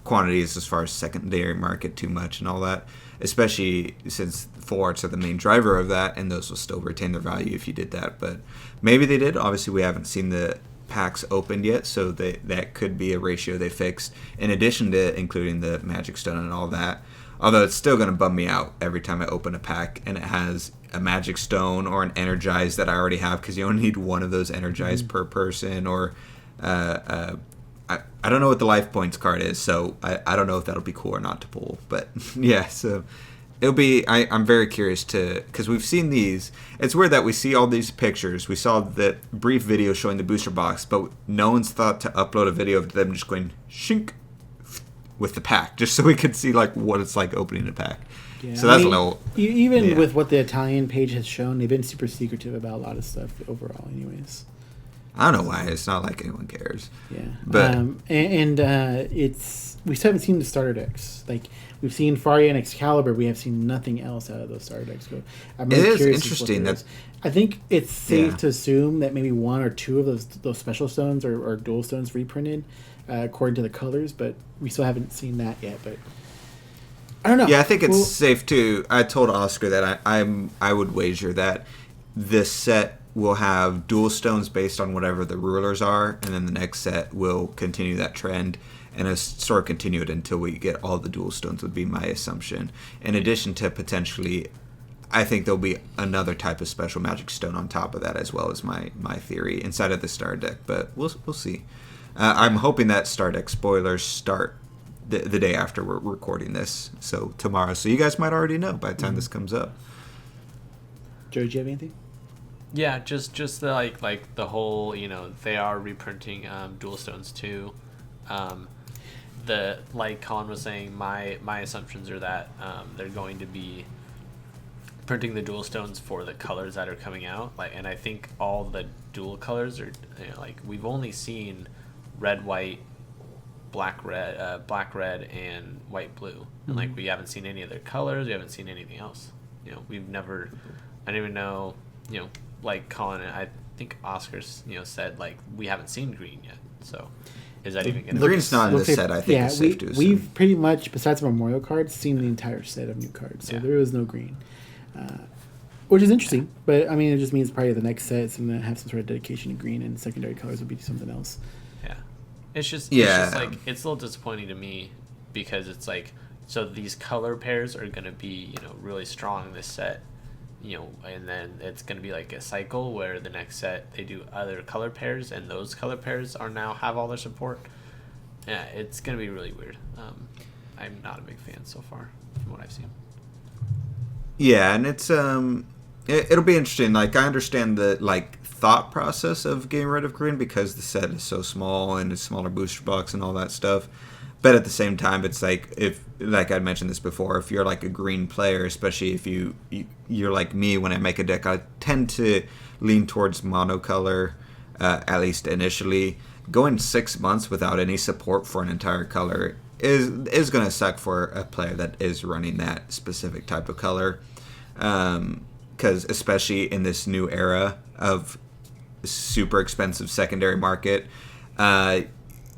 quantities as far as secondary market too much and all that, especially since full arts are the main driver of that, and those will still retain their value if you did that. But maybe they did. Obviously, we haven't seen the packs opened yet, so that could be a ratio they fixed in addition to including the magic stone and all that. Although it's still going to bum me out every time I open a pack and it has a magic stone or an energized that I already have, because you only need 1 of those energized per person, or I don't know what the life points card is, so I don't know if that'll be cool or not to pull. But yeah, so it'll be. I'm very curious because we've seen these. It's weird that we see all these pictures. We saw the brief video showing the booster box, but no one's thought to upload a video of them just going shink with the pack, just so we could see like what it's like opening a pack. Yeah, so that's a little. Even with what the Italian page has shown, they've been super secretive about a lot of stuff overall. Anyways, I don't know why. It's not like anyone cares. Yeah, but it's we still haven't seen the starter decks. Like we've seen Faria and Excalibur, we have seen nothing else out of those starter decks. So I'm really it is curious interesting that I think it's safe to assume that maybe one or two of those special stones or dual stones reprinted according to the colors, but we still haven't seen that yet. But I don't know. Yeah, I think it's safe to. I told Oscar that I would wager that this set will have dual stones based on whatever the rulers are, and then the next set will continue that trend and sort of continue it until we get all the dual stones. Would be my assumption. In addition to potentially, I think there'll be another type of special magic stone on top of that as well as my theory inside of the star deck. But we'll see. I'm hoping that star deck spoilers start the day after we're recording this, so tomorrow. So you guys might already know by the time this comes up. Joe, do you have anything? Yeah, just the like the whole, they are reprinting dual stones too. The like Colin was saying, my assumptions are that they're going to be printing the dual stones for the colors that are coming out. And I think all the dual colors are we've only seen red, white, black, red, and white, blue, and we haven't seen any other colors. We haven't seen anything else. We've never. I don't even know. Like Colin, I think Oscar's said we haven't seen green yet. So is that even going to? Green's not in this set. I think it's safe to assume. We've pretty much, besides memorial cards, seen the entire set of new cards. So there is no green, which is interesting. But I mean, it just means probably the next set is going to have some sort of dedication to green, and secondary colors would be something else. Yeah, it's just it's a little disappointing to me because it's so these color pairs are going to be really strong in this set. And then it's going to be like a cycle where the next set they do other color pairs, and those color pairs have all their support. Yeah, it's going to be really weird. I'm not a big fan so far from what I've seen. Yeah, and it's it'll be interesting. I understand the thought process of getting rid of green because the set is so small and it's smaller booster box and all that stuff. But at the same time, it's if I mentioned this before, if you're a green player, especially if you're like me, when I make a deck, I tend to lean towards monocolor, at least initially. Going 6 months without any support for an entire color is going to suck for a player that is running that specific type of color. Because especially in this new era of super expensive secondary market,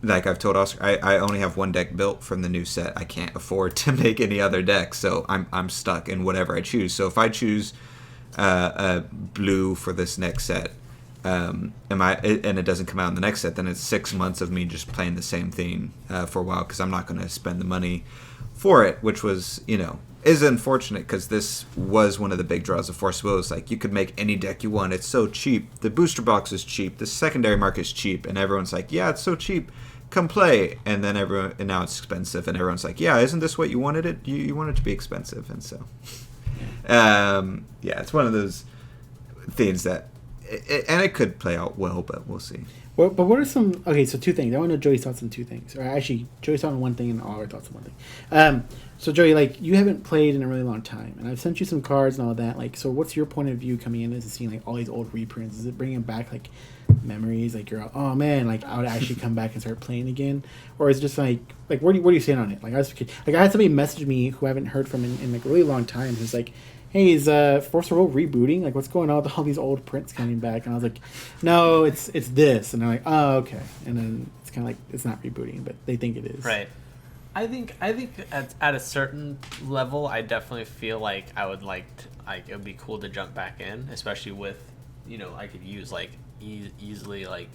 like I've told Oscar, I only have one deck built from the new set. I can't afford to make any other deck, so I'm stuck in whatever I choose. So if I choose blue for this next set, and it doesn't come out in the next set, then it's 6 months of me just playing the same thing for a while because I'm not going to spend the money for it, which was is unfortunate because this was one of the big draws of Force of Will. It's you could make any deck you want. It's so cheap. The booster box is cheap. The secondary market is cheap, and everyone's yeah, it's so cheap. Come play, and then now it's expensive, and everyone's yeah, isn't this what you wanted it? You want it to be expensive, and so, it's one of those things that, and it could play out well, but we'll see. Well, but what are some? Okay, so two things. I want to know Joey's thoughts on two things, or actually, Joey's thoughts on one thing and all our thoughts on one thing. So Joey, you haven't played in a really long time, and I've sent you some cards and all that. So what's your point of view coming in as seeing all these old reprints? Is it bringing back memories? You're oh man, I would actually come back and start playing again, or is it just what are you saying on it? I had somebody message me who I haven't heard from in a really long time. Who's hey, is Force of Will rebooting? What's going on with all these old prints coming back? And I was no, it's this. And they're oh, okay. And then it's kind of it's not rebooting, but they think it is. Right. I think at a certain level, I definitely feel I would it would be cool to jump back in, especially with, I could use easily I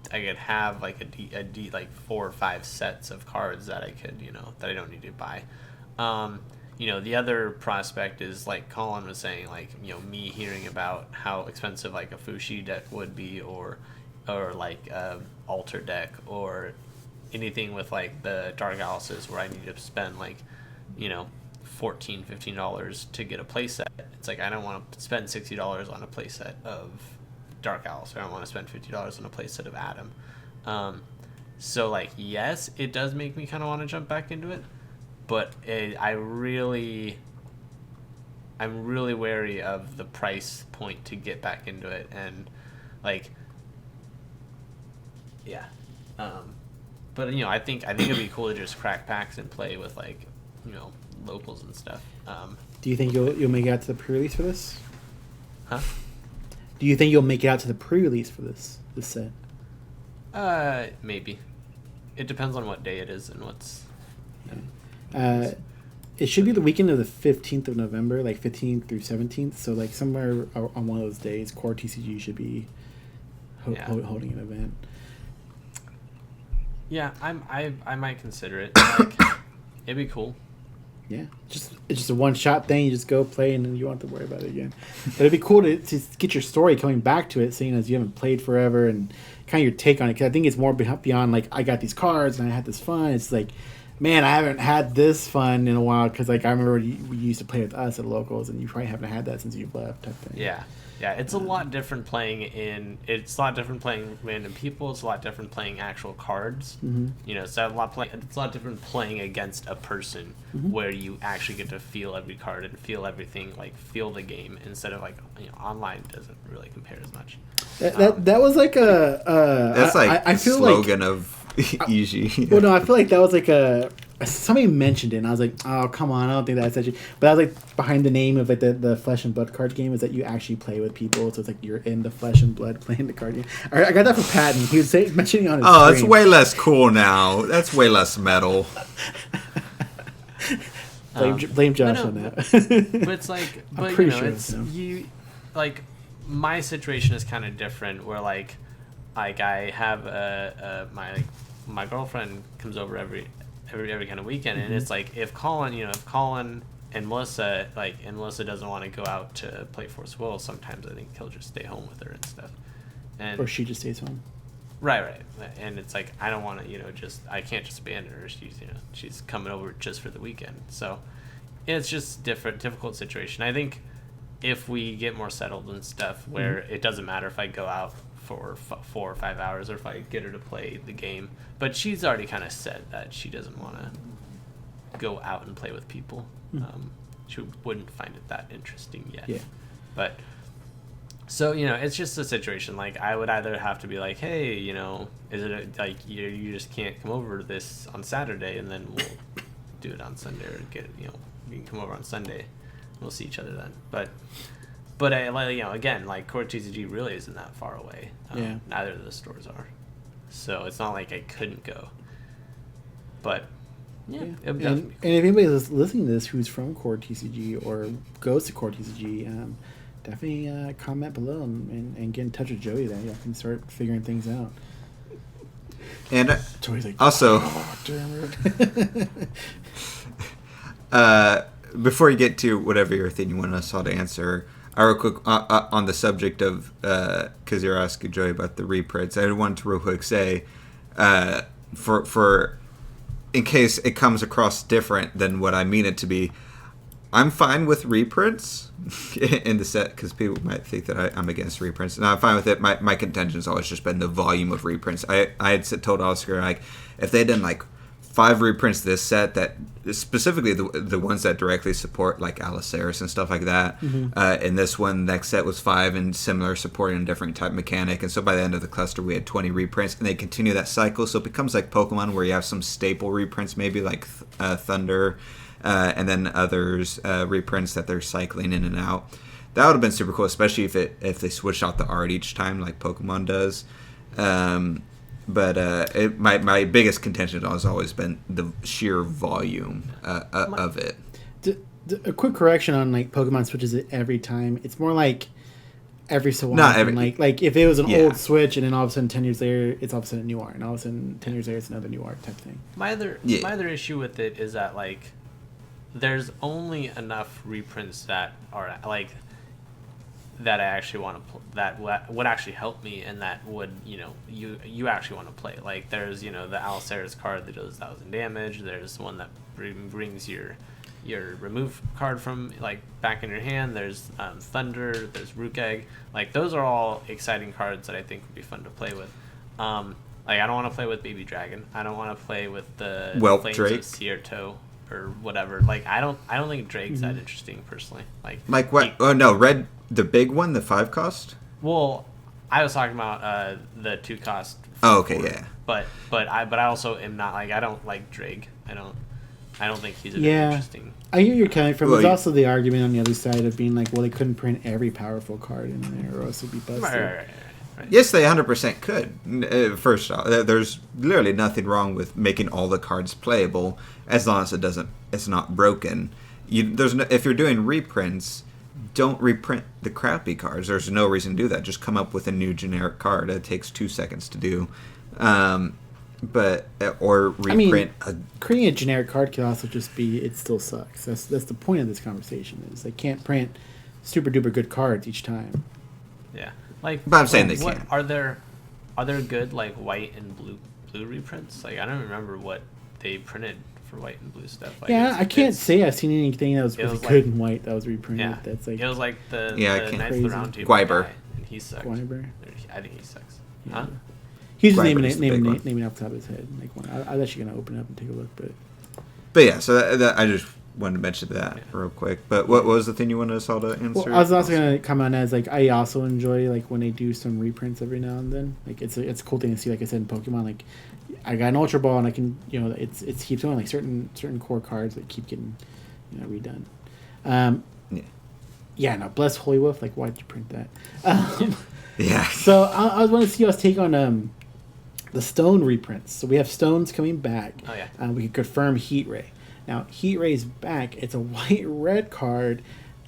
could have a 4 or 5 sets of cards that I could, that I don't need to buy. The other prospect is Colin was saying, me hearing about how expensive a Fushi deck would be, or altar deck, or anything with the Dark Alices where I need to spend $14-15 to get a playset. It's like I don't want to spend $60 on a playset of Dark Alice, or I don't want to spend $50 on a playset of Adam. So like, yes, it does make me kind of want to jump back into it, but I'm really wary of the price point to get back into it, and like, yeah. But I think it'd be cool to just crack packs and play with like, locals and stuff. Do you think you'll make it out to the pre-release for this? Huh? Do you think you'll make it out to the pre-release for this set? Maybe. It depends on what day it is and what's. It should be the weekend of the 15th of November, like 15th through 17th. So like somewhere on one of those days, Core TCG should be holding an event. Yeah, I might consider it. Like, it'd be cool. Yeah, it's just a one-shot thing. You just go play, and then you won't have to worry about it again. But it'd be cool to get your story coming back to it, seeing as you haven't played forever, and kind of your take on it. Because I think it's more beyond, like, I got these cards, and I had this fun. It's like, man, I haven't had this fun in a while, because, like, I remember you used to play with us at locals, and you probably haven't had that since you've left, type thing. Yeah. Yeah, it's a lot different playing random people. It's a lot different playing actual cards. Mm-hmm. It's a lot different playing against a person, where you actually get to feel every card and feel everything, like feel the game, instead of like online doesn't really compare as much. That was like a that's like I the feel slogan of Eiji. Well, no, I feel like that was like somebody mentioned it, and I was like, oh, come on, I don't think that's actually. But I was like, behind the name of like the Flesh and Blood card game is that you actually play with people, so it's like you're in the Flesh and Blood playing the card game. All right, I got that from Patton. He was mentioning on his Oh, screen. it's way less cool now. That's way less metal. Blame Josh on that. But it's like, you like, my situation is kind of different, where like I have my girlfriend comes over every kind of weekend, and it's like if Colin and Melissa doesn't want to go out to play Force Will, sometimes I think he'll just stay home with her and stuff, and Or she just stays home. right, and it's like I don't want to I can't just abandon her. She's coming over just for the weekend, so it's just difficult situation. I think if we get more settled and stuff, where it doesn't matter if I go out for 4 or 5 hours, or if I get her to play the game. But she's already kind of said that she doesn't want to go out and play with people. She wouldn't find it that interesting yet. Yeah. But so it's just a situation. Like I would either have to be like, hey, is it like you just can't come over to this on Saturday, and then we'll do it on Sunday, or you can come over on Sunday. We'll see each other then. But again, like Core TCG really isn't that far away. Neither of the stores are, so it's not like I couldn't go. But and if anybody's listening to this who's from Core TCG or goes to Core TCG, definitely comment below and get in touch with Joey. Then I can start figuring things out. And Joey's like, also, damn it. Before you get to whatever your thing you want us all to answer, real quick on the subject of because you're asking Joey about the reprints, I wanted to real quick say for in case it comes across different than what I mean it to be, I'm fine with reprints in the set, because people might think that I'm against reprints, and I'm fine with it. My contention has always just been the volume of reprints. I had told Oscar, like, if they done like 5 reprints this set, that specifically the ones that directly support like Aliceris and stuff like that, and this one next set was 5 and similar supporting a different type mechanic, and so by the end of the cluster we had 20 reprints, and they continue that cycle, so it becomes like Pokemon where you have some staple reprints, maybe like Thunder, and then others reprints that they're cycling in and out. That would have been super cool, especially if they switched out the art each time like Pokemon does. But my biggest contention has always been the sheer volume of it. A quick correction on like Pokemon switches it every time. It's more like every so often. Like if it was an old Switch and then all of a sudden 10 years later it's all of a sudden new art, and all of a sudden 10 years later it's another new art type thing. My other issue with it is that like there's only enough reprints that are like that I actually want to that would actually help me, and that would you actually want to play. Like there's the Aliceris card that does 1,000 damage. There's one that brings your your remove card from like back in your hand. There's Thunder. There's Rook Egg. Like those are all exciting cards that I think would be fun to play with. Like I don't want to play with Baby Dragon. I don't want to play with the Flames Drake. of Cierto or whatever. Like I don't think Drake's that interesting personally. Like what? Oh no, red, the big one, the 5 cost. Well, I was talking about the 2 cost. Oh, okay, yeah. But I also am not like I don't like Drake. I don't think he's a very Yeah. interesting. I hear you're coming from. Well, There's also the argument on the other side of being like, well, they couldn't print every powerful card in there, or else it'd be busted. Right. Yes, they 100% could. First off, there's literally nothing wrong with making all the cards playable as long as it's not broken. If you're doing reprints, don't reprint the crappy cards. There's no reason to do that. Just come up with a new generic card. It takes 2 seconds to do. Or reprint. Creating a generic card could also just be it still sucks. That's the point of this conversation. Is they can't print super duper good cards each time. Yeah. Like, but I'm saying they can. Are there good like white and blue reprints? Like I don't remember what they printed for white and blue stuff. Like, I can't say I've seen anything that was really good in white that was reprinted. Yeah, that's like it was like the Knights of the Round Table Gwyber. guy, and he sucked. Gwyber. I think he sucks. Yeah. Huh? He's just Gwyber's naming off the top of his head. Like I was actually gonna open it up and take a look, but yeah. So that I just wanted to mention that real quick. But what was the thing you wanted us all to answer? well, I was also gonna come on as like I also enjoy like when they do some reprints every now and then. Like it's a cool thing to see. Like I said in Pokemon, like I got an Ultra Ball and I can it keeps going like certain core cards that keep getting redone. Yeah, no, bless Holy Wolf. Like why did you print that? Yeah. So I was wanting to see us take on the Stone reprints. So we have Stones coming back. Oh yeah. We can confirm Heat Ray. Now Heat Ray's back. It's a white-red card.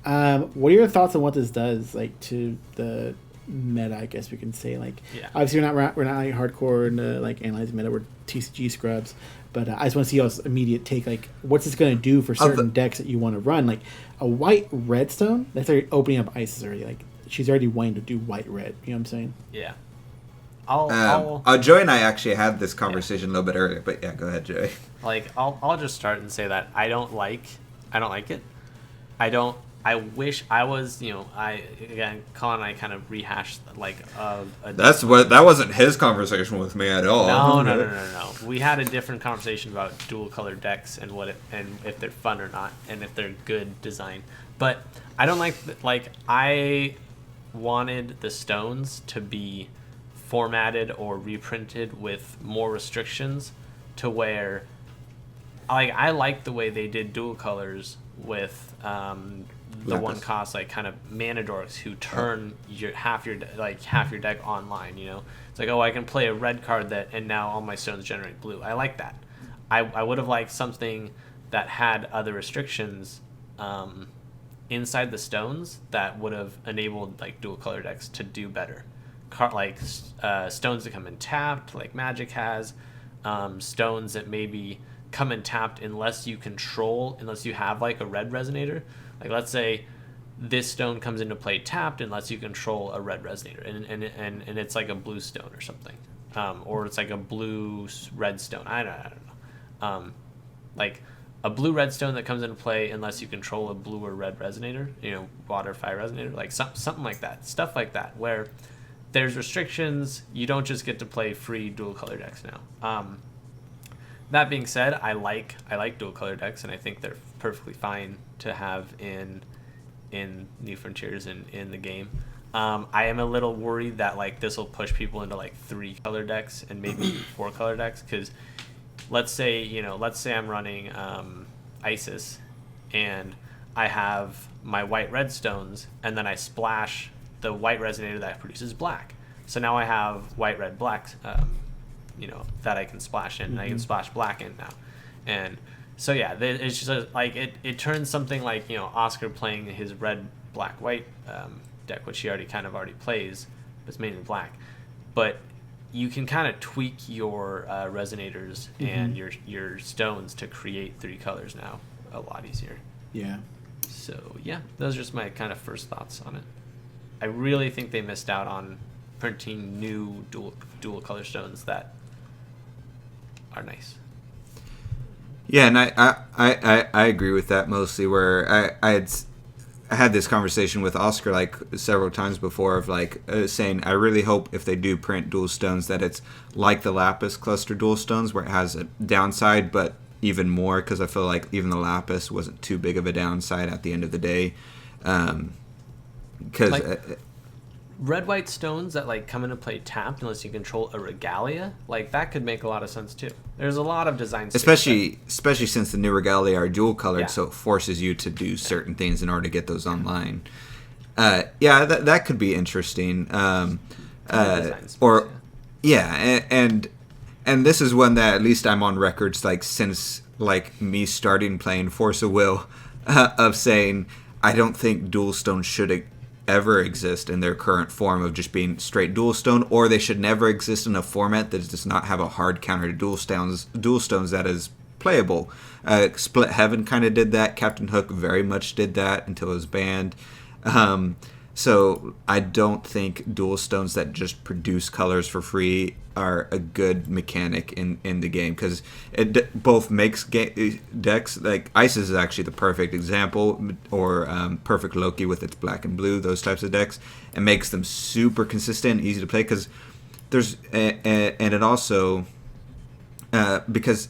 What are your thoughts on what this does, like to the meta? I guess we can say, like, obviously we're not like hardcore and like analyzing meta. We're TCG scrubs, but I just want to see y'all's immediate take. Like, what's this going to do for certain decks that you want to run? Like a white-red Stone. That's already opening up ices already. Like she's already wanting to do white-red. You know what I'm saying? Yeah. Joey and I actually had this conversation a little bit earlier, but yeah, go ahead, Joey. Like I'll just start and say that I don't like it. I wish I was, Colin and I kind of rehashed like that wasn't his conversation with me at all. No. We had a different conversation about dual color decks and and if they're fun or not and if they're good design. But I don't like I wanted the Stones to be formatted or reprinted with more restrictions to where I like the way they did dual colors with the Lapis. one cost like kind of mana dorks who turn half your deck online. It's like, oh, I can play a red card and now all my stones generate blue. I like that. I would have liked something that had other restrictions inside the stones that would have enabled like dual color decks to do better. Stones that come in tapped, like Magic has, stones that maybe come in tapped unless you have like a red resonator. Like let's say this stone comes into play tapped unless you control a red resonator, and it's like a blue stone or something, or it's like a blue red stone. I don't know, like a blue red stone that comes into play unless you control a blue or red resonator, water fire resonator, like something like that, stuff like that where there's restrictions. You don't just get to play free dual color decks now. That being said, I like dual color decks, and I think they're perfectly fine to have in New Frontiers and in the game. I am a little worried that like this will push people into like 3 color decks and maybe 4 color decks, because let's say I'm running Isis and I have my white red stones, and then I splash the white resonator that produces black. So now I have white red black that I can splash in, and I can splash black in now. And so yeah, it's just like it turns something like Oscar playing his red black white deck, which he already plays, but it's mainly black. But you can kind of tweak your resonators and your stones to create 3 colors now a lot easier. Yeah. So yeah, those are just my kind of first thoughts on it. I really think they missed out on printing new dual color stones that are nice. Yeah, and I agree with that mostly. Where I had this conversation with Oscar like several times before of like saying I really hope if they do print dual stones that it's like the Lapis cluster dual stones where it has a downside, but even more because I feel like even the Lapis wasn't too big of a downside at the end of the day. Because Like, red white stones that like come into play tapped unless you control a regalia, like that could make a lot of sense too. There's a lot of design states especially since the new regalia are dual colored, Yeah. so it forces you to do certain things in order to get those online. Yeah, that could be interesting. design space, Or yeah, and this is one that at least I'm on records like since like me starting playing Force of Will of saying I don't think dual stones should ever exist in their current form of just being straight dual stone, or they should never exist in a format that does not have a hard counter to dual stones that is playable. Split Heaven kind of did that. Captain Hook very much did that until it was banned. So I don't think dual stones that just produce colors for free are a good mechanic in the game because it both makes decks like Isis is actually the perfect example, or Perfect Loki with its black and blue, those types of decks. It makes them super consistent, easy to play because there's and it also because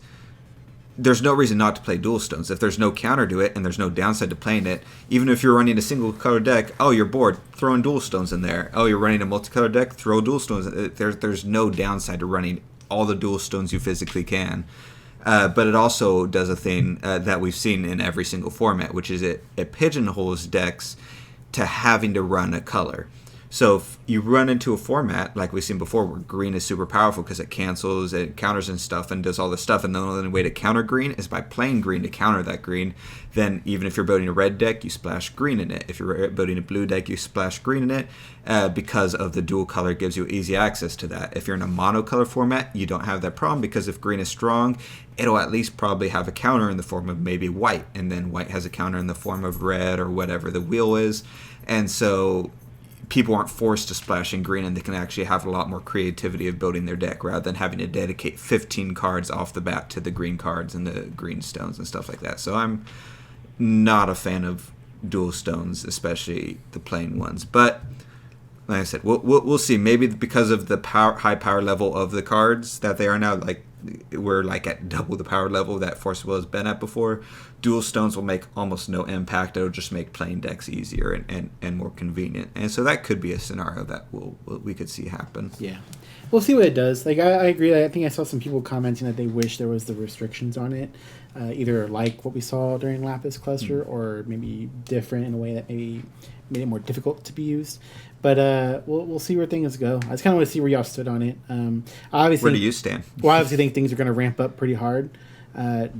there's no reason not to play dual stones. If there's no counter to it and there's no downside to playing it, even if you're running a single color deck, oh, you're bored, throw in dual stones in there. Oh, you're running a multicolor deck, throw dual stones. There's no downside to running all the dual stones you physically can. But it also does a thing that we've seen in every single format, which is it pigeonholes decks to having to run a color. So if you run into a format like we've seen before where green is super powerful because it cancels, it counters and stuff and does all this stuff, and the only way to counter green is by playing green to counter that green, then even if you're building a red deck, you splash green in it. If you're building a blue deck, you splash green in it because of the dual color gives you easy access to that. If you're in a monocolor format, you don't have that problem because if green is strong, it'll at least probably have a counter in the form of maybe white, and then white has a counter in the form of red or whatever the wheel is. And so people aren't forced to splash in green, and they can actually have a lot more creativity of building their deck rather than having to dedicate 15 cards off the bat to the green cards and the green stones and stuff like that. So I'm not a fan of dual stones, especially the plain ones. But like I said, we'll see. Maybe because of the high power level of the cards that they are now, like we're like at double the power level that Force of Will has been at before. Dual stones will make almost no impact. It'll just make playing decks easier and more convenient. And so that could be a scenario that we could see happen. Yeah, we'll see what it does. Like I agree. I think I saw some people commenting that they wish there was the restrictions on it, either like what we saw during Lapis Cluster, or maybe different in a way that maybe made it more difficult to be used. But we'll see where things go. I just kind of want to see where y'all stood on it. Obviously, Where do you stand? Well, I obviously think things are going to ramp up pretty hard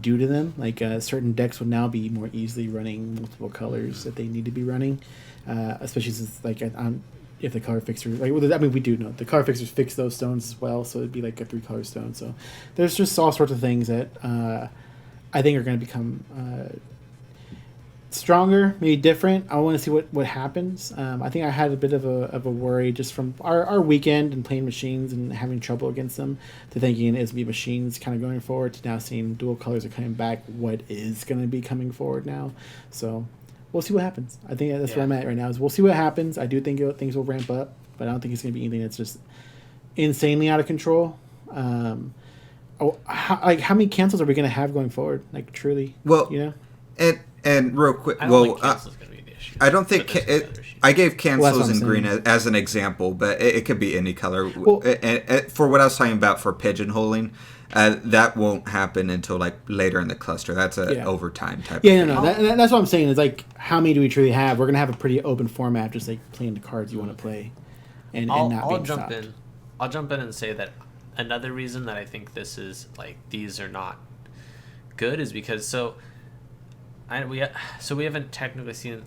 due to them. Like certain decks will now be more easily running multiple colors that they need to be running, especially since like if the color fixer, like I mean we do know the color fixers fix those stones as well, so it'd be like a 3-color stone. So there's just all sorts of things that I think are going to become stronger, maybe different. I want to see what happens. I think I had a bit of a worry just from our weekend and playing machines and having trouble against them, to thinking it's be machines kind of going forward, to now seeing dual colors are coming back. What is going to be coming forward now? So we'll see what happens. I think that's where I'm at right now. Is we'll see what happens. I do think things will ramp up, but I don't think it's going to be anything that's just insanely out of control. How many cancels are we going to have going forward? Like truly, well, you know. And real quick, I don't think cancel's going to be the issue. I don't think I gave cancels in green saying. as an example, but it could be any color. Well, and for what I was talking about for pigeonholing, that won't happen until like later in the cluster. That's a overtime type. Yeah, of thing. that's what I'm saying. Is like how many do we truly have? We're gonna have a pretty open format, just like playing the cards you want to play, and not being stopped. I'll jump in and say that another reason that I think this is like these are not good is because we haven't technically seen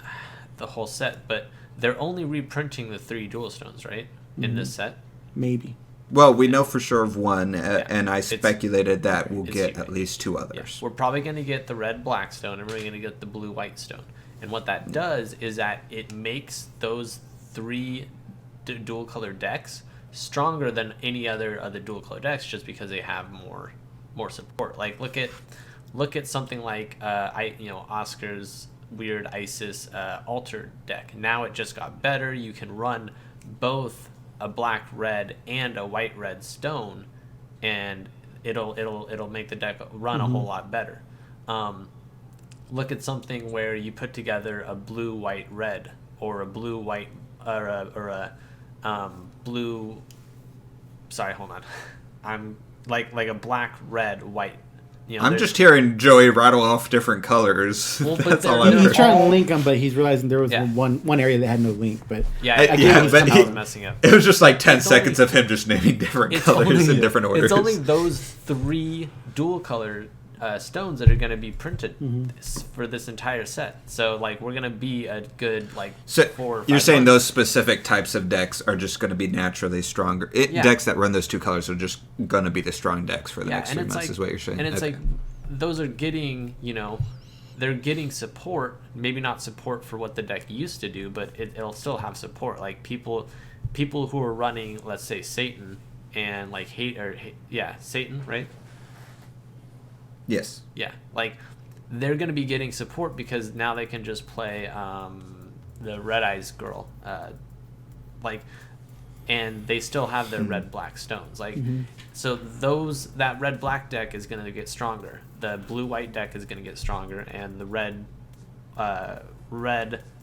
the whole set, but they're only reprinting the 3 dual stones, right? In this set? Maybe. Well, we know for sure of one, and I speculated that we'll get at least 2 others. Yeah. We're probably going to get the red-black stone, and we're going to get the blue-white stone. And what that does is that it makes those 3 dual-color decks stronger than any other dual-color decks, just because they have more support. Like, look at look at something like Oscar's weird ISIS altered deck. Now it just got better. You can run both a black red and a white red stone, and it'll make the deck run a whole lot better. Look at something where you put together a blue white red, or a blue white or a blue. Sorry, hold on. I'm like a black red white. I'm just hearing Joey rattle off different colors. Well, That's all I've He's heard. trying to link them, but he's realizing there was one area that had no link. But I but was messing up. It was just like 10 seconds of him just naming different colors in different orders. It's only those 3 dual color stones that are going to be printed for this entire set. So like we're going to be a good like 4 or 5 you're saying months. those specific types of decks are just going to be naturally stronger. Decks that run those 2 colors are just going to be the strong decks for the next 3 months, is what you're saying. And it's like those are getting, they're getting support. Maybe not support for what the deck used to do, but it'll still have support. Like people who are running, let's say Satan and like Satan, right? Yes. Yeah, like they're going to be getting support because now they can just play the Red Eyes girl, and they still have their red black stones. Like, so that red black deck is going to get stronger. The blue white deck is going to get stronger, and the red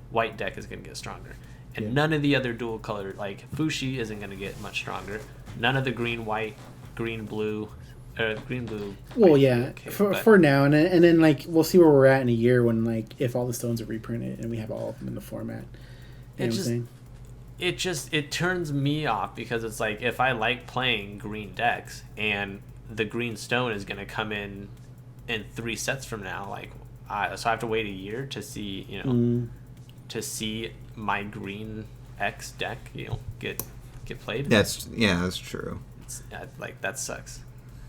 white deck is going to get stronger. And none of the other dual color, like Fushi, isn't going to get much stronger. None of the green white, green blue. Well, yeah, for now, and then like we'll see where we're at in a year when like if all the stones are reprinted and we have all of them in the format. You know what I'm saying? It turns me off because it's like if I like playing green decks and the green stone is going to come in 3 sets from now, like so I have to wait a year to see to see my green X deck get played. That's true. It's, like that sucks.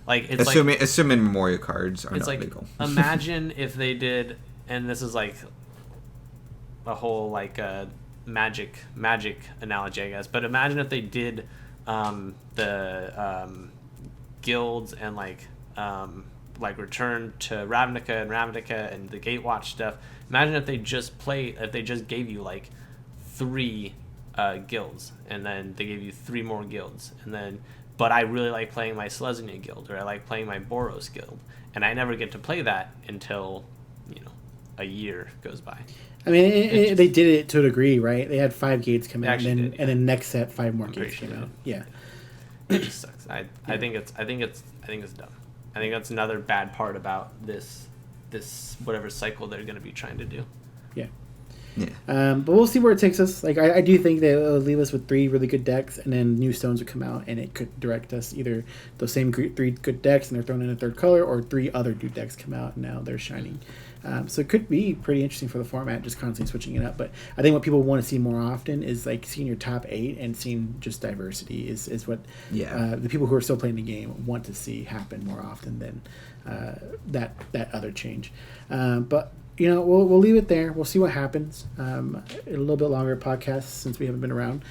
Like it's assuming memorial cards are not legal. Imagine if they did, and this is like a whole like magic analogy, I guess. But imagine if they did the guilds and like Return to Ravnica and the Gatewatch stuff. Imagine if they just gave you like 3 guilds, and then they gave you 3 more guilds, and then. But I really like playing my Selesnya guild, or I like playing my Boros guild, and I never get to play that until a year goes by. I mean, they did it to a degree, right? They had 5 gates come out, and then next set 5 more gates came out. Yeah, it just sucks. I think it's dumb. I think that's another bad part about this whatever cycle they're going to be trying to do. Yeah. Yeah. But we'll see where it takes us. Like I do think that it'll leave us with 3 really good decks, and then new stones would come out, and it could direct us either those same 3 good decks and they're thrown in a 3rd color, or 3 other new decks come out and now they're shining. So it could be pretty interesting for the format, just constantly switching it up. But I think what people want to see more often is like seeing your top 8 and seeing just diversity is what the people who are still playing the game want to see happen more often than that other change. But we'll leave it there. We'll see what happens. A little bit longer podcast since we haven't been around.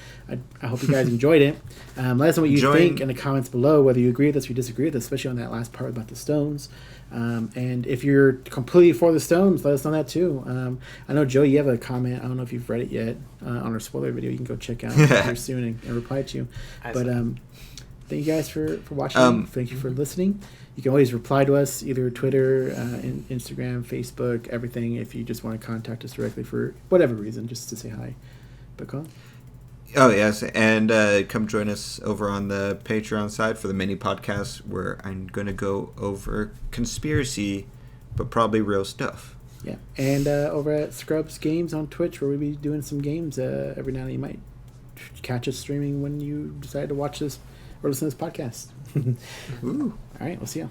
I hope you guys enjoyed it. Let us know what you think in the comments below, whether you agree with us or disagree with us, especially on that last part about the stones. And if you're completely for the stones, let us know that too. I know, Joe, you have a comment. I don't know if you've read it yet on our spoiler video. You can go check out here soon and reply to you. But thank you guys for watching. Thank you for listening. You can always reply to us, either Twitter, Instagram, Facebook, everything, if you just want to contact us directly for whatever reason, just to say hi. But Colin? Oh, yes, and come join us over on the Patreon side for the mini podcast where I'm going to go over conspiracy, but probably real stuff. Yeah, and over at Scrubs Games on Twitch, where we'll be doing some games every now and then. You might catch us streaming when you decide to watch this or listen to this podcast. Ooh. All right, we'll see you.